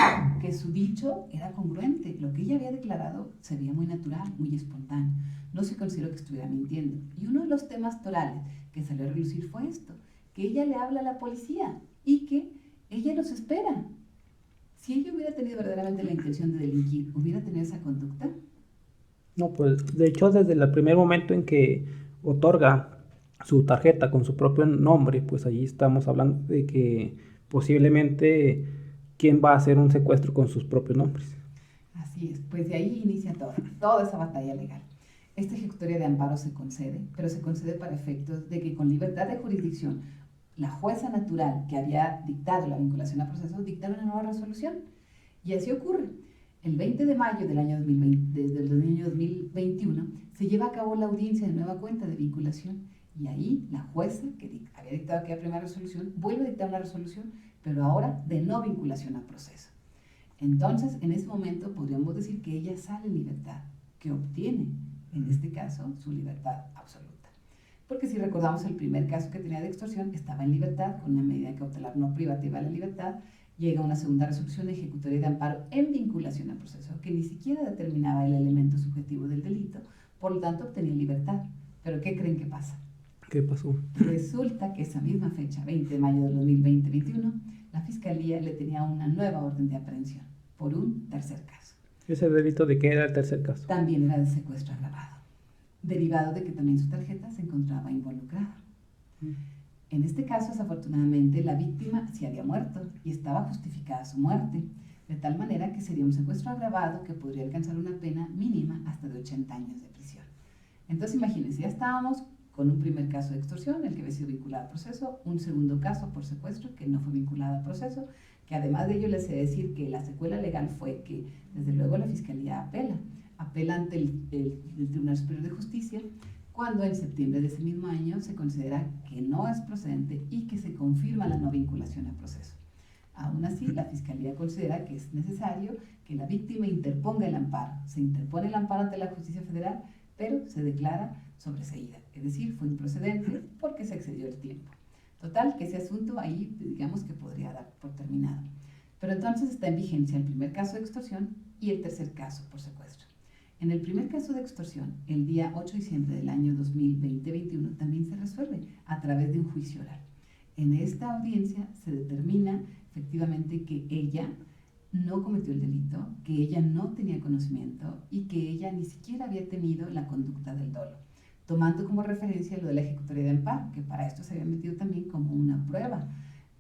que su dicho era congruente. Lo que ella había declarado se veía muy natural, muy espontáneo. No se consideró que estuviera mintiendo. Y uno de los temas torales que salió a relucir fue esto, que ella le habla a la policía y que ella los espera. Si ella hubiera tenido verdaderamente la intención de delinquir, ¿hubiera tenido esa conducta? No, pues de hecho desde el primer momento en que otorga su tarjeta con su propio nombre, pues allí estamos hablando de que posiblemente quién va a hacer un secuestro con sus propios nombres. Así es, pues de ahí inicia toda esa batalla legal. Esta ejecutoria de amparo se concede, pero se concede para efectos de que con libertad de jurisdicción la jueza natural que había dictado la vinculación a proceso dictara una nueva resolución. Y así ocurre. El 20 de mayo del año 2021 se lleva a cabo la audiencia de nueva cuenta de vinculación y ahí la jueza que había dictado aquella primera resolución vuelve a dictar una resolución, pero ahora de no vinculación a proceso. Entonces, en ese momento podríamos decir que ella sale en libertad, que obtiene, en este caso, su libertad absoluta. Porque si recordamos el primer caso que tenía de extorsión, estaba en libertad con una medida cautelar no privativa de la libertad. Llega una segunda resolución de ejecutoria de amparo en vinculación al proceso, que ni siquiera determinaba el elemento subjetivo del delito, por lo tanto obtenía libertad. ¿Pero qué creen que pasa? ¿Qué pasó? Resulta que esa misma fecha, 20 de mayo del 2021, la Fiscalía le tenía una nueva orden de aprehensión por un tercer caso. ¿Ese delito de qué era el tercer caso? También era de secuestro agravado, derivado de que también su tarjeta se encontraba involucrada. En este caso, desafortunadamente, la víctima se había muerto y estaba justificada su muerte, de tal manera que sería un secuestro agravado que podría alcanzar una pena mínima hasta de 80 años de prisión. Entonces, imagínense, ya estábamos con un primer caso de extorsión, el que había sido vinculado al proceso, un segundo caso por secuestro que no fue vinculado al proceso, que además de ello les he de decir que la secuela legal fue que, desde luego, la Fiscalía apela ante el Tribunal Superior de Justicia, cuando en septiembre de ese mismo año se considera que no es procedente y que se confirma la no vinculación al proceso. Aún así, la Fiscalía considera que es necesario que la víctima interponga el amparo. Se interpone el amparo ante la Justicia Federal, pero se declara sobreseída, es decir, fue improcedente porque se excedió el tiempo. Total, que ese asunto ahí, digamos que podría dar por terminado. Pero entonces está en vigencia el primer caso de extorsión y el tercer caso por secuestro. En el primer caso de extorsión, el día 8 de diciembre del año 2020-21 también se resuelve a través de un juicio oral. En esta audiencia se determina efectivamente que ella no cometió el delito, que ella no tenía conocimiento y que ella ni siquiera había tenido la conducta del dolo, tomando como referencia lo de la ejecutoria de amparo, que para esto se había metido también como una prueba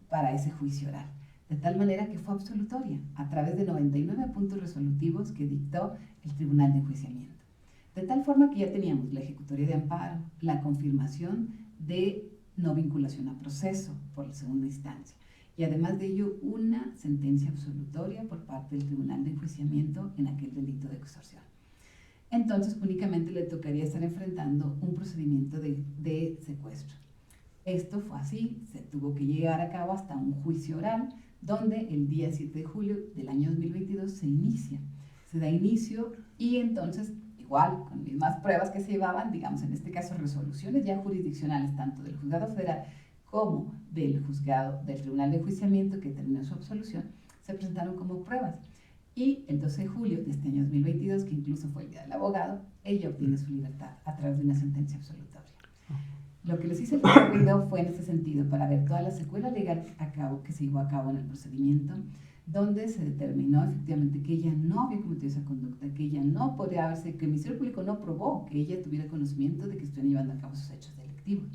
para ese juicio oral. De tal manera que fue absolutoria a través de 99 puntos resolutivos que dictó el Tribunal de Enjuiciamiento. De tal forma que ya teníamos la ejecutoria de amparo, la confirmación de no vinculación a proceso por la segunda instancia y además de ello una sentencia absolutoria por parte del Tribunal de Enjuiciamiento en aquel delito de extorsión. Entonces únicamente le tocaría estar enfrentando un procedimiento de secuestro. Esto fue así, se tuvo que llevar a cabo hasta un juicio oral donde el día 7 de julio del año 2022 se da inicio y entonces igual con mismas pruebas que se llevaban, digamos en este caso resoluciones ya jurisdiccionales tanto del juzgado federal como del juzgado del Tribunal de Enjuiciamiento que terminó su absolución, se presentaron como pruebas. Y el 12 de julio de este año 2022, que incluso fue el día del abogado, ella obtiene su libertad a través de una sentencia absolutoria. Lo que les hice el recorrido fue en ese sentido, para ver toda la secuela legal que se llevó a cabo en el procedimiento, donde se determinó efectivamente que ella no había cometido esa conducta, que ella no podría haberse, que el Ministerio Público no probó que ella tuviera conocimiento de que estuvieran llevando a cabo sus hechos delictivos.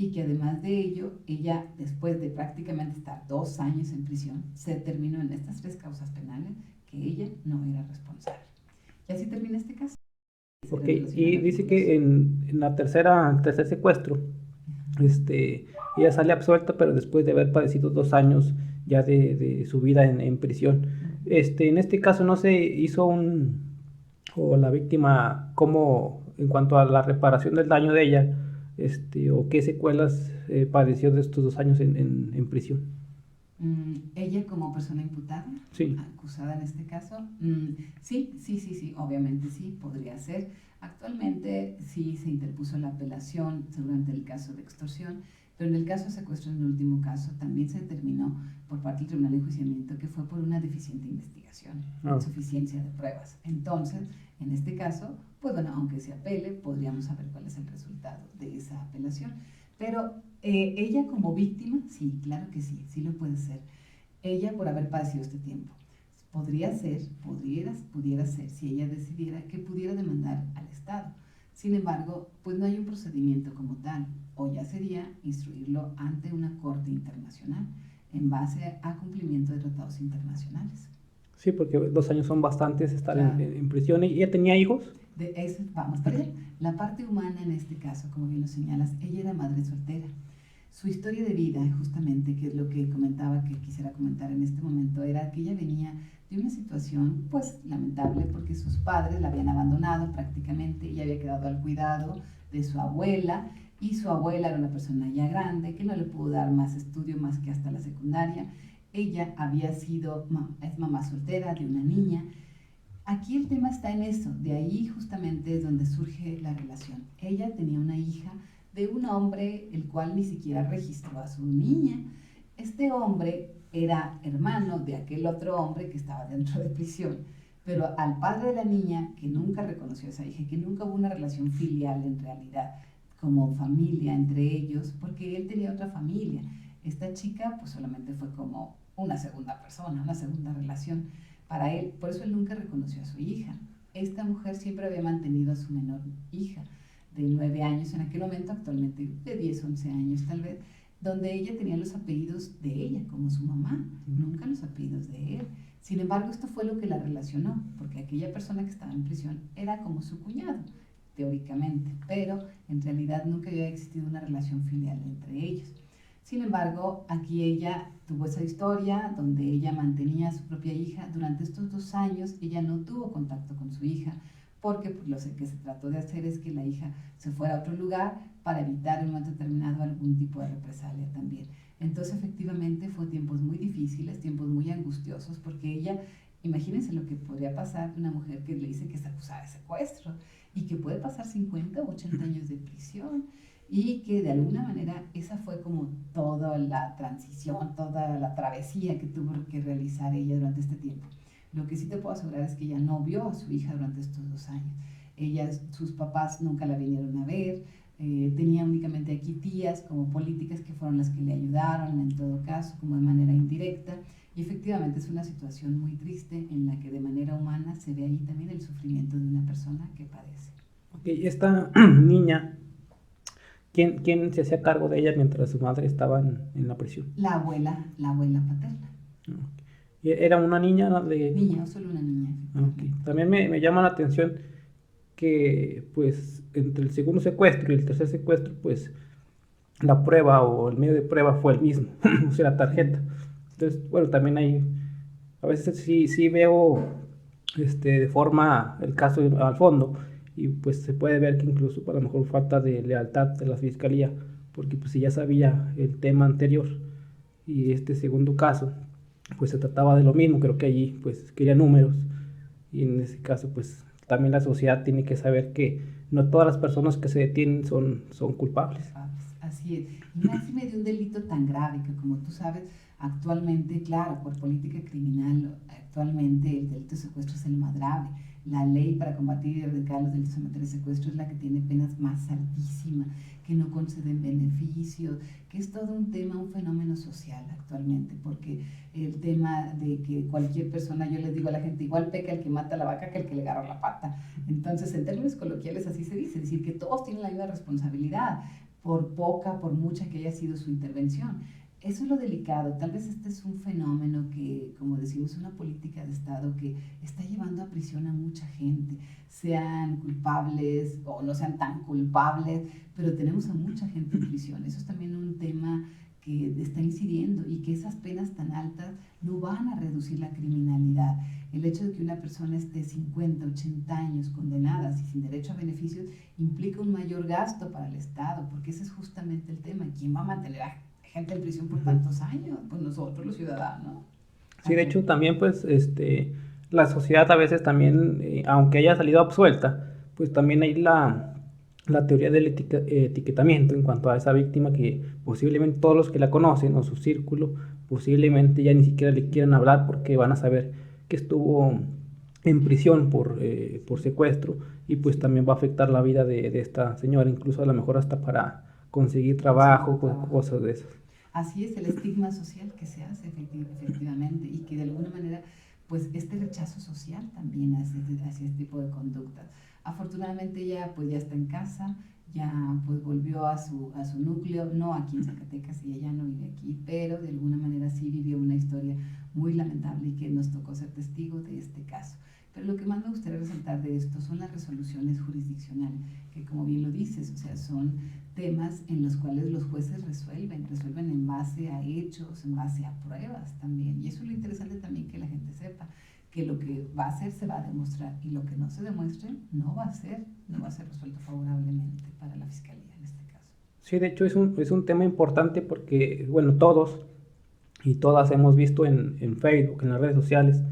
Y que además de ello, ella, después de prácticamente estar 2 años en prisión, se determinó en estas 3 causas penales que ella no era responsable. Y así termina este caso. Ok, y dice que en la tercer secuestro, ella sale absuelta, pero después de haber padecido 2 años ya de su vida en prisión. En este caso no se hizo o la víctima, como en cuanto a la reparación del daño de ella, o qué secuelas padeció de estos 2 años en prisión. Ella como persona imputada, sí, acusada en este caso, sí, obviamente sí, podría ser. Actualmente sí se interpuso la apelación seguramente el caso de extorsión, pero en el caso de secuestro, en el último caso, también se determinó por parte del Tribunal de Enjuiciamiento que fue por una deficiente investigación, insuficiencia de pruebas. Entonces, en este caso, pues bueno, aunque se apele, podríamos saber cuál es el resultado de esa apelación. Pero ella como víctima, sí, claro que sí, sí lo puede ser. Ella por haber padecido este tiempo. Pudiera ser, si ella decidiera, que pudiera demandar al Estado. Sin embargo, pues no hay un procedimiento como tal, o ya sería instruirlo ante una corte internacional en base a cumplimiento de tratados internacionales. Sí, porque 2 años son bastantes estar en prisión. ¿Y ella tenía hijos? De eso vamos para allá. La parte humana en este caso, como bien lo señalas, ella era madre soltera. Su historia de vida, justamente, que es lo que comentaba, que quisiera comentar en este momento, era que ella venía de una situación, pues, lamentable, porque sus padres la habían abandonado prácticamente, ella había quedado al cuidado de su abuela, y su abuela era una persona ya grande, que no le pudo dar más estudio más que hasta la secundaria. Ella había sido, es mamá soltera de una niña. Aquí el tema está en eso, de ahí justamente es donde surge la relación. Ella tenía una hija de un hombre el cual ni siquiera registró a su niña. Este hombre era hermano de aquel otro hombre que estaba dentro de prisión, pero al padre de la niña, que nunca reconoció a esa hija, que nunca hubo una relación filial en realidad, como familia entre ellos, porque él tenía otra familia. Esta chica pues solamente fue como una segunda persona, una segunda relación para él, por eso él nunca reconoció a su hija. Esta mujer siempre había mantenido a su menor hija, de 9 años en aquel momento, actualmente de 10, 11 años tal vez, donde ella tenía los apellidos de ella, como su mamá, nunca los apellidos de él. Sin embargo, esto fue lo que la relacionó, porque aquella persona que estaba en prisión era como su cuñado, teóricamente, pero en realidad nunca había existido una relación filial entre ellos. Sin embargo, aquí ella tuvo esa historia donde ella mantenía a su propia hija. Durante estos 2 años ella no tuvo contacto con su hija porque pues, lo que se trató de hacer es que la hija se fuera a otro lugar para evitar en un momento determinado algún tipo de represalia también. Entonces efectivamente fue tiempos muy difíciles, tiempos muy angustiosos porque ella, imagínense lo que podría pasar de una mujer que le dice que está acusada de secuestro y que puede pasar 50 o 80 años de prisión. Y que de alguna manera esa fue como toda la transición, toda la travesía que tuvo que realizar ella durante este tiempo. Lo que sí te puedo asegurar es que ella no vio a su hija durante estos 2 años. Sus papás nunca la vinieron a ver, tenía únicamente aquí tías como políticas que fueron las que le ayudaron en todo caso, como de manera indirecta, Y efectivamente es una situación muy triste en la que de manera humana se ve ahí también el sufrimiento de una persona que padece. Okay, esta niña, ¿quién se hacía cargo de ella mientras su madre estaba en la prisión? La abuela paterna. Okay. ¿Era una niña de...? Niña, o solo una niña. Okay. También me llama la atención que pues entre el segundo secuestro y el tercer secuestro pues la prueba o el medio de prueba fue el mismo, o sea, la tarjeta. Entonces, bueno, también hay, a veces sí veo de forma el caso al fondo y pues se puede ver que incluso a lo mejor falta de lealtad de la fiscalía, porque pues si ya sabía el tema anterior y este segundo caso, pues se trataba de lo mismo, creo que allí pues quería números y en ese caso pues también la sociedad tiene que saber que no todas las personas que se detienen son culpables. Así es. Y máxime de un delito tan grave que, como tú sabes, actualmente, claro, por política criminal, actualmente el delito de secuestro es el más grave. La ley para combatir y erradicar los delitos en materia de secuestro es la que tiene penas más altísimas, que no conceden beneficios, que es todo un tema, un fenómeno social actualmente, porque el tema de que cualquier persona, yo les digo a la gente, igual peca el que mata a la vaca que el que le agarra la pata. Entonces, en términos coloquiales así se dice, es decir, que todos tienen la misma responsabilidad, por poca, por mucha que haya sido su intervención. Eso es lo delicado. Tal vez este es un fenómeno que, como decimos, una política de Estado que está llevando a prisión a mucha gente, sean culpables o no sean tan culpables, pero tenemos a mucha gente en prisión. Eso es también un tema que está incidiendo y que esas penas tan altas no van a reducir la criminalidad. El hecho de que una persona esté 50, 80 años condenada y sin derecho a beneficios implica un mayor gasto para el Estado, porque ese es justamente el tema. ¿Quién va a mantener a gente en prisión por tantos años? Pues nosotros, los ciudadanos. Sí, de hecho también pues la sociedad a veces también, aunque haya salido absuelta, pues también hay la teoría del etiquetamiento en cuanto a esa víctima que posiblemente todos los que la conocen o su círculo posiblemente ya ni siquiera le quieran hablar porque van a saber que estuvo en prisión por secuestro y pues también va a afectar la vida de esta señora, incluso a lo mejor hasta para conseguir trabajo, cosas de esas. Así es el estigma social que se hace efectivamente y que de alguna manera pues este rechazo social también hacia este tipo de conductas. Afortunadamente ella pues ya está en casa, ya pues volvió a su núcleo, no aquí en Zacatecas, ella ya no vive aquí, pero de alguna manera sí vivió una historia muy lamentable y que nos tocó ser testigo de este caso. Pero lo que más me gustaría resaltar de esto son las resoluciones jurisdiccionales, que como bien lo dices, o sea, son temas en los cuales los jueces resuelven en base a hechos, en base a pruebas también. Y eso es lo interesante también que la gente sepa, que lo que va a hacer se va a demostrar y lo que no se demuestre no va a ser resuelto favorablemente para la fiscalía en este caso. Sí, de hecho es un tema importante porque, bueno, todos y todas hemos visto en Facebook, en las redes sociales,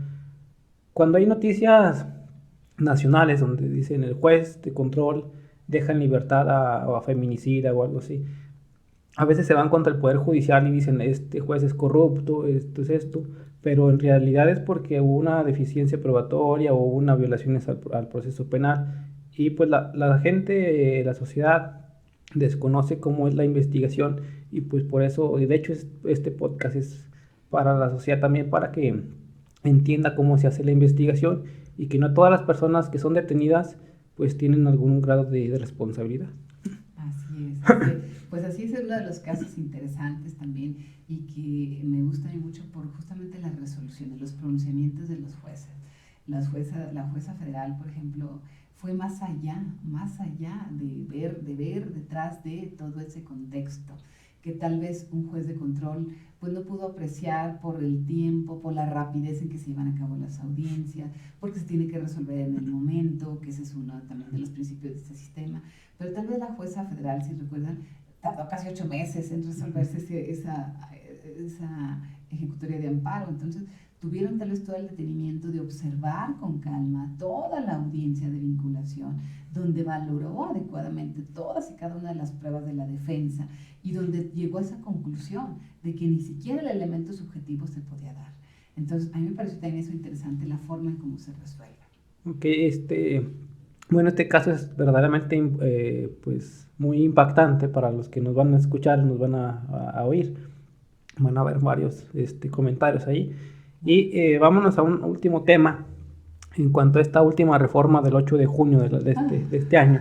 cuando hay noticias nacionales donde dicen el juez de control deja en libertad a feminicida o algo así, a veces se van contra el Poder Judicial y dicen este juez es corrupto, esto es esto, pero en realidad es porque hubo una deficiencia probatoria o hubo una violación al proceso penal y pues la gente, la sociedad desconoce cómo es la investigación y pues por eso, de hecho este podcast es para la sociedad también, para que entienda cómo se hace la investigación y que no todas las personas que son detenidas pues tienen algún grado de responsabilidad. Así es. Pues así es uno de los casos interesantes también y que me gusta mucho por justamente las resoluciones, los pronunciamientos de los jueces. La jueza federal, por ejemplo, fue más allá de ver detrás de todo ese contexto que tal vez un juez de control pues no pudo apreciar por el tiempo, por la rapidez en que se llevan a cabo las audiencias, porque se tiene que resolver en el momento, que ese es uno también de los principios de este sistema. Pero tal vez la jueza federal, si recuerdan, tardó casi 8 meses en resolverse esa ejecutoria de amparo. Entonces, tuvieron tal vez todo el detenimiento de observar con calma toda la audiencia de vinculación, donde valoró adecuadamente todas y cada una de las pruebas de la defensa y donde llegó a esa conclusión de que ni siquiera el elemento subjetivo se podía dar. Entonces, a mí me pareció también eso interesante, la forma en cómo se resuelve. Ok, bueno, este caso es verdaderamente pues muy impactante para los que nos van a escuchar, nos van a oír. Van a ver varios comentarios ahí. Y vámonos a un último tema en cuanto a esta última reforma del 8 de junio de este año.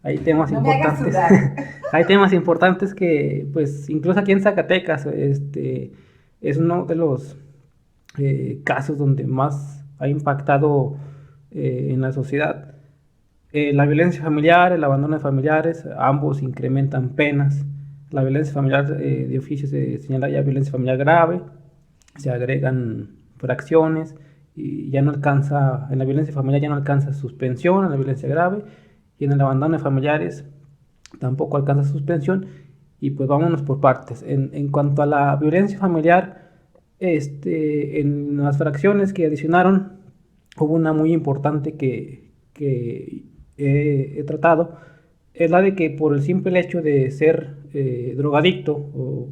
Hay temas No me hagas importantes. sudar. Hay temas importantes que, pues, incluso aquí en Zacatecas, es uno de los casos donde más ha impactado en la sociedad. La violencia familiar, el abandono de familiares, ambos incrementan penas. La violencia familiar de oficio se señala ya violencia familiar grave, se agregan fracciones y ya no alcanza, en la violencia familiar ya no alcanza suspensión, en la violencia grave, y en el abandono de familiares tampoco alcanza suspensión. Y pues vámonos por partes. En cuanto a la violencia familiar, en las fracciones que adicionaron, hubo una muy importante que he tratado, es la de que por el simple hecho de ser drogadicto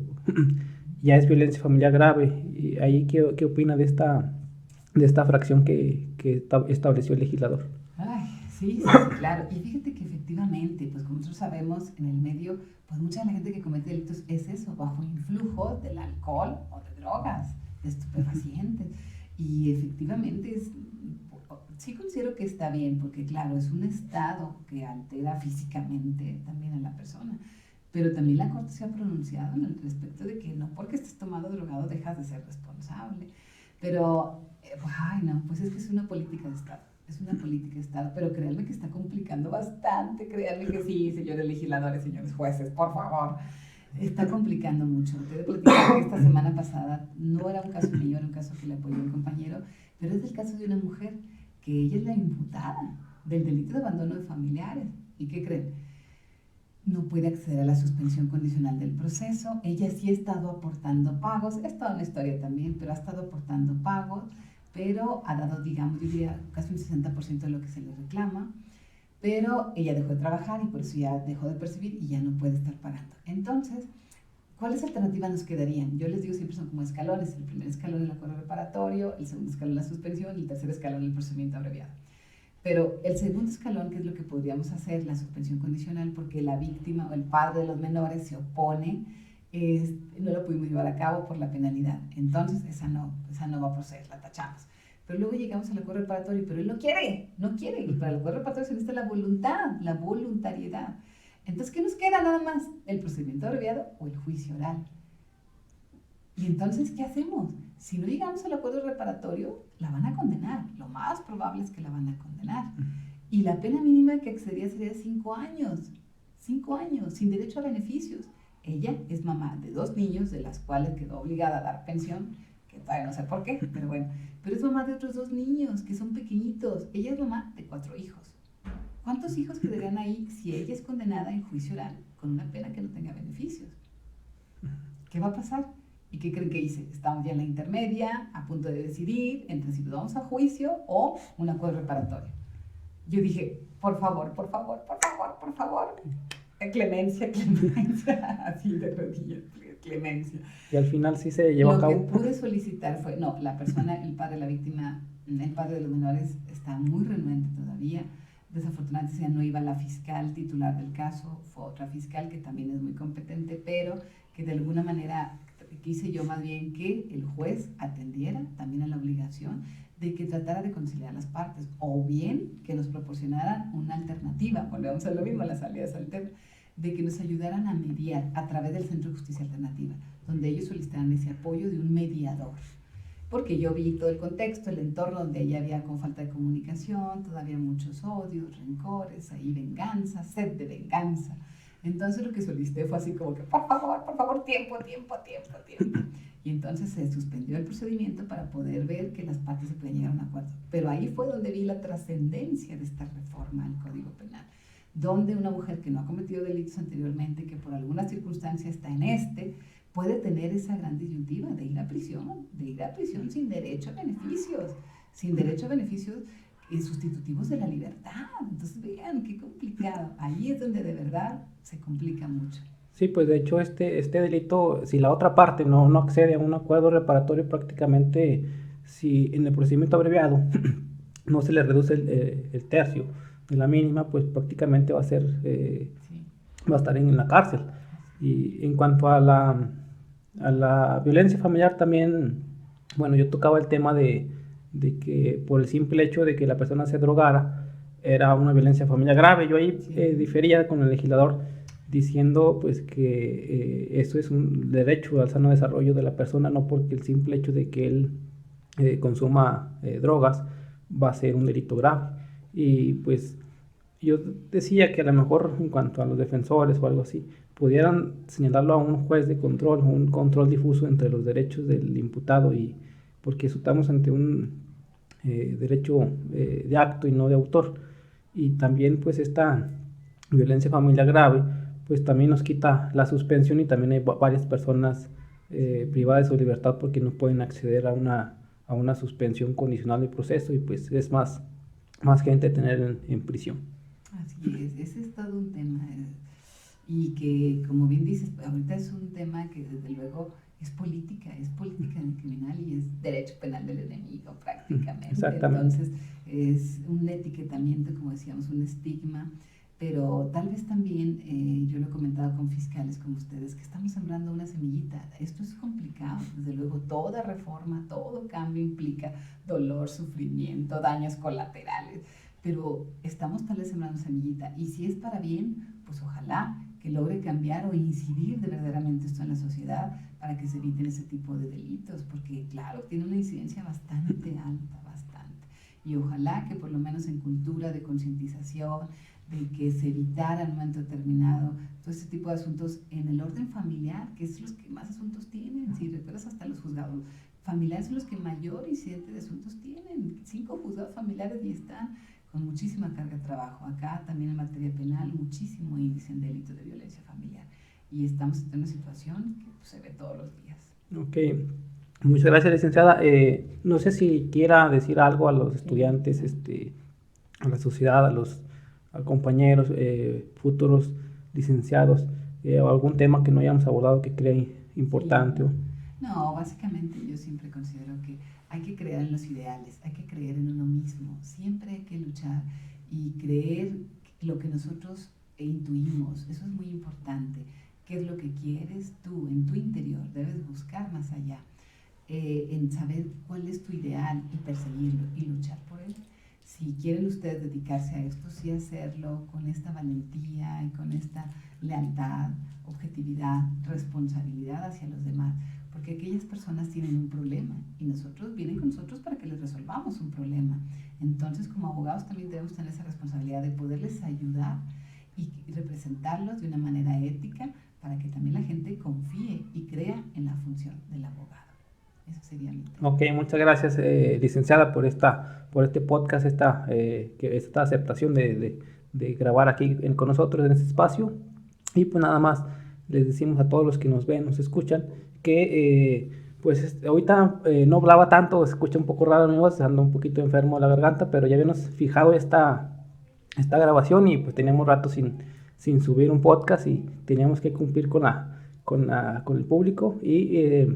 ya es violencia familiar grave. Y ahí, ¿qué opina de esta fracción que estableció el legislador? Ay, sí, claro. Y fíjate que efectivamente, pues como nosotros sabemos, en el medio, pues mucha de la gente que comete delitos es eso, bajo influjo del alcohol o de drogas, de estupefacientes. Y efectivamente sí considero que está bien, porque claro, es un estado que altera físicamente también a la persona. Pero también la Corte se ha pronunciado en el respecto de que no porque estés tomado drogado dejas de ser responsable. Pero, ay no, pues es que es una política de Estado. Es una política de Estado, pero créanme que está complicando bastante, créanme que sí, señores legisladores, señores jueces, por favor. Está complicando mucho. Te he de platicar que esta semana pasada no era un caso mío, era un caso que le apoyó un compañero, pero es el caso de una mujer que ella es la imputada del delito de abandono de familiares. ¿Y qué creen? No puede acceder a la suspensión condicional del proceso. Ella sí ha estado aportando pagos, es toda una historia también, pero ha estado aportando pagos, pero ha dado, digamos, yo diría casi un 60% de lo que se le reclama, pero ella dejó de trabajar y por eso ya dejó de percibir y ya no puede estar pagando. Entonces, ¿cuáles alternativas nos quedarían? Yo les digo siempre son como escalones. El primer escalón es el acuerdo reparatorio, el segundo escalón la suspensión y el tercer escalón el procedimiento abreviado. Pero el segundo escalón, que es lo que podríamos hacer, la suspensión condicional, porque la víctima o el padre de los menores se opone, no lo pudimos llevar a cabo por la penalidad. Entonces, esa no va a proceder, la tachamos. Pero luego llegamos al acuerdo reparatorio, pero él no quiere. Y para el acuerdo reparatorio se necesita la voluntad, la voluntariedad. Entonces, ¿qué nos queda nada más? ¿El procedimiento abreviado o el juicio oral? Y entonces, ¿qué hacemos? Si no llegamos al acuerdo reparatorio, la van a condenar. Lo más probable es que la van a condenar. Y la pena mínima que accedería sería 5 años. 5 años, sin derecho a beneficios. Ella es mamá de 2 niños, de las cuales quedó obligada a dar pensión, que todavía no sé por qué, pero bueno. Pero es mamá de otros 2 niños, que son pequeñitos. Ella es mamá de 4 hijos. ¿Cuántos hijos quedarían ahí si ella es condenada en juicio oral con una pena que no tenga beneficios? ¿Qué va a pasar? ¿Y qué creen que hice? Estamos ya en la intermedia, a punto de decidir entre si nos vamos a juicio o un acuerdo reparatorio. Yo dije, por favor, clemencia, así de rodillas, clemencia. Y al final sí se llevó a cabo. Lo que pude solicitar fue, no, la persona, el padre de la víctima, el padre de los menores está muy renuente todavía. Desafortunadamente ya no iba la fiscal titular del caso, fue otra fiscal que también es muy competente, pero que de alguna manera quise yo más bien que el juez atendiera también a la obligación de que tratara de conciliar las partes, o bien que nos proporcionaran una alternativa, volvemos a lo mismo, las salidas alternas, de que nos ayudaran a mediar a través del Centro de Justicia Alternativa, donde ellos solicitaran ese apoyo de un mediador. Porque yo vi todo el contexto, el entorno donde ella había con falta de comunicación, todavía muchos odios, rencores, ahí venganza, sed de venganza. Entonces lo que solicité fue así como que, por favor, tiempo. Y entonces se suspendió el procedimiento para poder ver que las partes se podían llegar a un acuerdo. Pero ahí fue donde vi la trascendencia de esta reforma al Código Penal, donde una mujer que no ha cometido delitos anteriormente, que por alguna circunstancia está en puede tener esa gran disyuntiva de ir a prisión sin derecho a beneficios, sustitutivos de la libertad. Entonces vean qué complicado. Ahí es donde de verdad se complica mucho. Sí, pues de hecho este delito, si la otra parte no accede a un acuerdo reparatorio, prácticamente si en el procedimiento abreviado no se le reduce el tercio de la mínima, pues prácticamente va a estar en la cárcel. Y en cuanto a la violencia familiar también bueno, yo tocaba el tema de que por el simple hecho de que la persona se drogara, era una violencia familiar grave. Yo ahí difería con el legislador diciendo pues que eso es un derecho al sano desarrollo de la persona, no porque el simple hecho de que él consuma drogas va a ser un delito grave. Y pues yo decía que a lo mejor en cuanto a los defensores o algo así, pudieran señalarlo a un juez de control, un control difuso entre los derechos del imputado, y porque estamos ante un derecho de acto y no de autor. Y también pues esta violencia familiar grave pues también nos quita la suspensión, y también hay varias personas privadas de su libertad porque no pueden acceder a una suspensión condicional del proceso, y pues es más gente tener en prisión. Así es, ese es todo un tema y que, como bien dices, ahorita es un tema que desde luego es política criminal y es derecho penal del enemigo prácticamente. Exactamente. Entonces es un etiquetamiento, como decíamos, un estigma, pero tal vez también, yo lo he comentado con fiscales como ustedes, que estamos sembrando una semillita. Esto es complicado, desde luego toda reforma, todo cambio implica dolor, sufrimiento, daños colaterales, pero estamos tal vez sembrando semillita, y si es para bien, pues ojalá que logre cambiar o incidir de verdaderamente esto en la sociedad para que se eviten ese tipo de delitos, porque claro, tiene una incidencia bastante alta, bastante, y ojalá que por lo menos en cultura de concientización, de que se evitara en un momento determinado todo este tipo de asuntos en el orden familiar, que es los que más asuntos tienen. Si recuerdas, hasta los juzgados familiares son los que mayor incidente de asuntos tienen, 5 juzgados familiares y están con muchísima carga de trabajo. Acá también en materia penal, muchísimo índice en delitos de violencia familiar, y estamos en una situación que pues, se ve todos los días. Ok, muchas gracias, licenciada. No sé si quiera decir algo a los estudiantes, a la sociedad, a compañeros, futuros licenciados, o algún tema que no hayamos abordado que crea importante. Sí. No, básicamente yo siempre considero que hay que creer en los ideales, hay que creer en uno mismo, siempre hay que luchar y creer lo que nosotros intuimos. Eso es muy importante. ¿Qué es lo que quieres tú en tu interior? Debes buscar más allá, en saber cuál es tu ideal y perseguirlo y luchar por él. Si quieren ustedes dedicarse a esto, sí hacerlo con esta valentía y con esta lealtad, objetividad, responsabilidad hacia los demás, porque aquellas personas tienen un problema y vienen con nosotros para que les resolvamos un problema. Entonces, como abogados también debemos tener esa responsabilidad de poderles ayudar y representarlos de una manera ética para que también la gente confíe y crea en la función del abogado. Eso sería mi tema. Ok, muchas gracias, licenciada, por este podcast, esta aceptación de grabar aquí con nosotros en este espacio. Y pues nada más les decimos a todos los que nos ven, nos escuchan, que pues ahorita no hablaba tanto, se escucha un poco raro mi voz, ando un poquito enfermo de la garganta, pero ya habíamos fijado esta grabación, y pues teníamos rato sin subir un podcast, y teníamos que cumplir con el público, y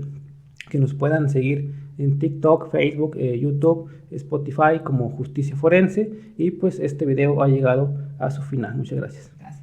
que nos puedan seguir en TikTok, Facebook, YouTube, Spotify como Justicia Forense. Y pues este video ha llegado a su final. Muchas gracias. Gracias.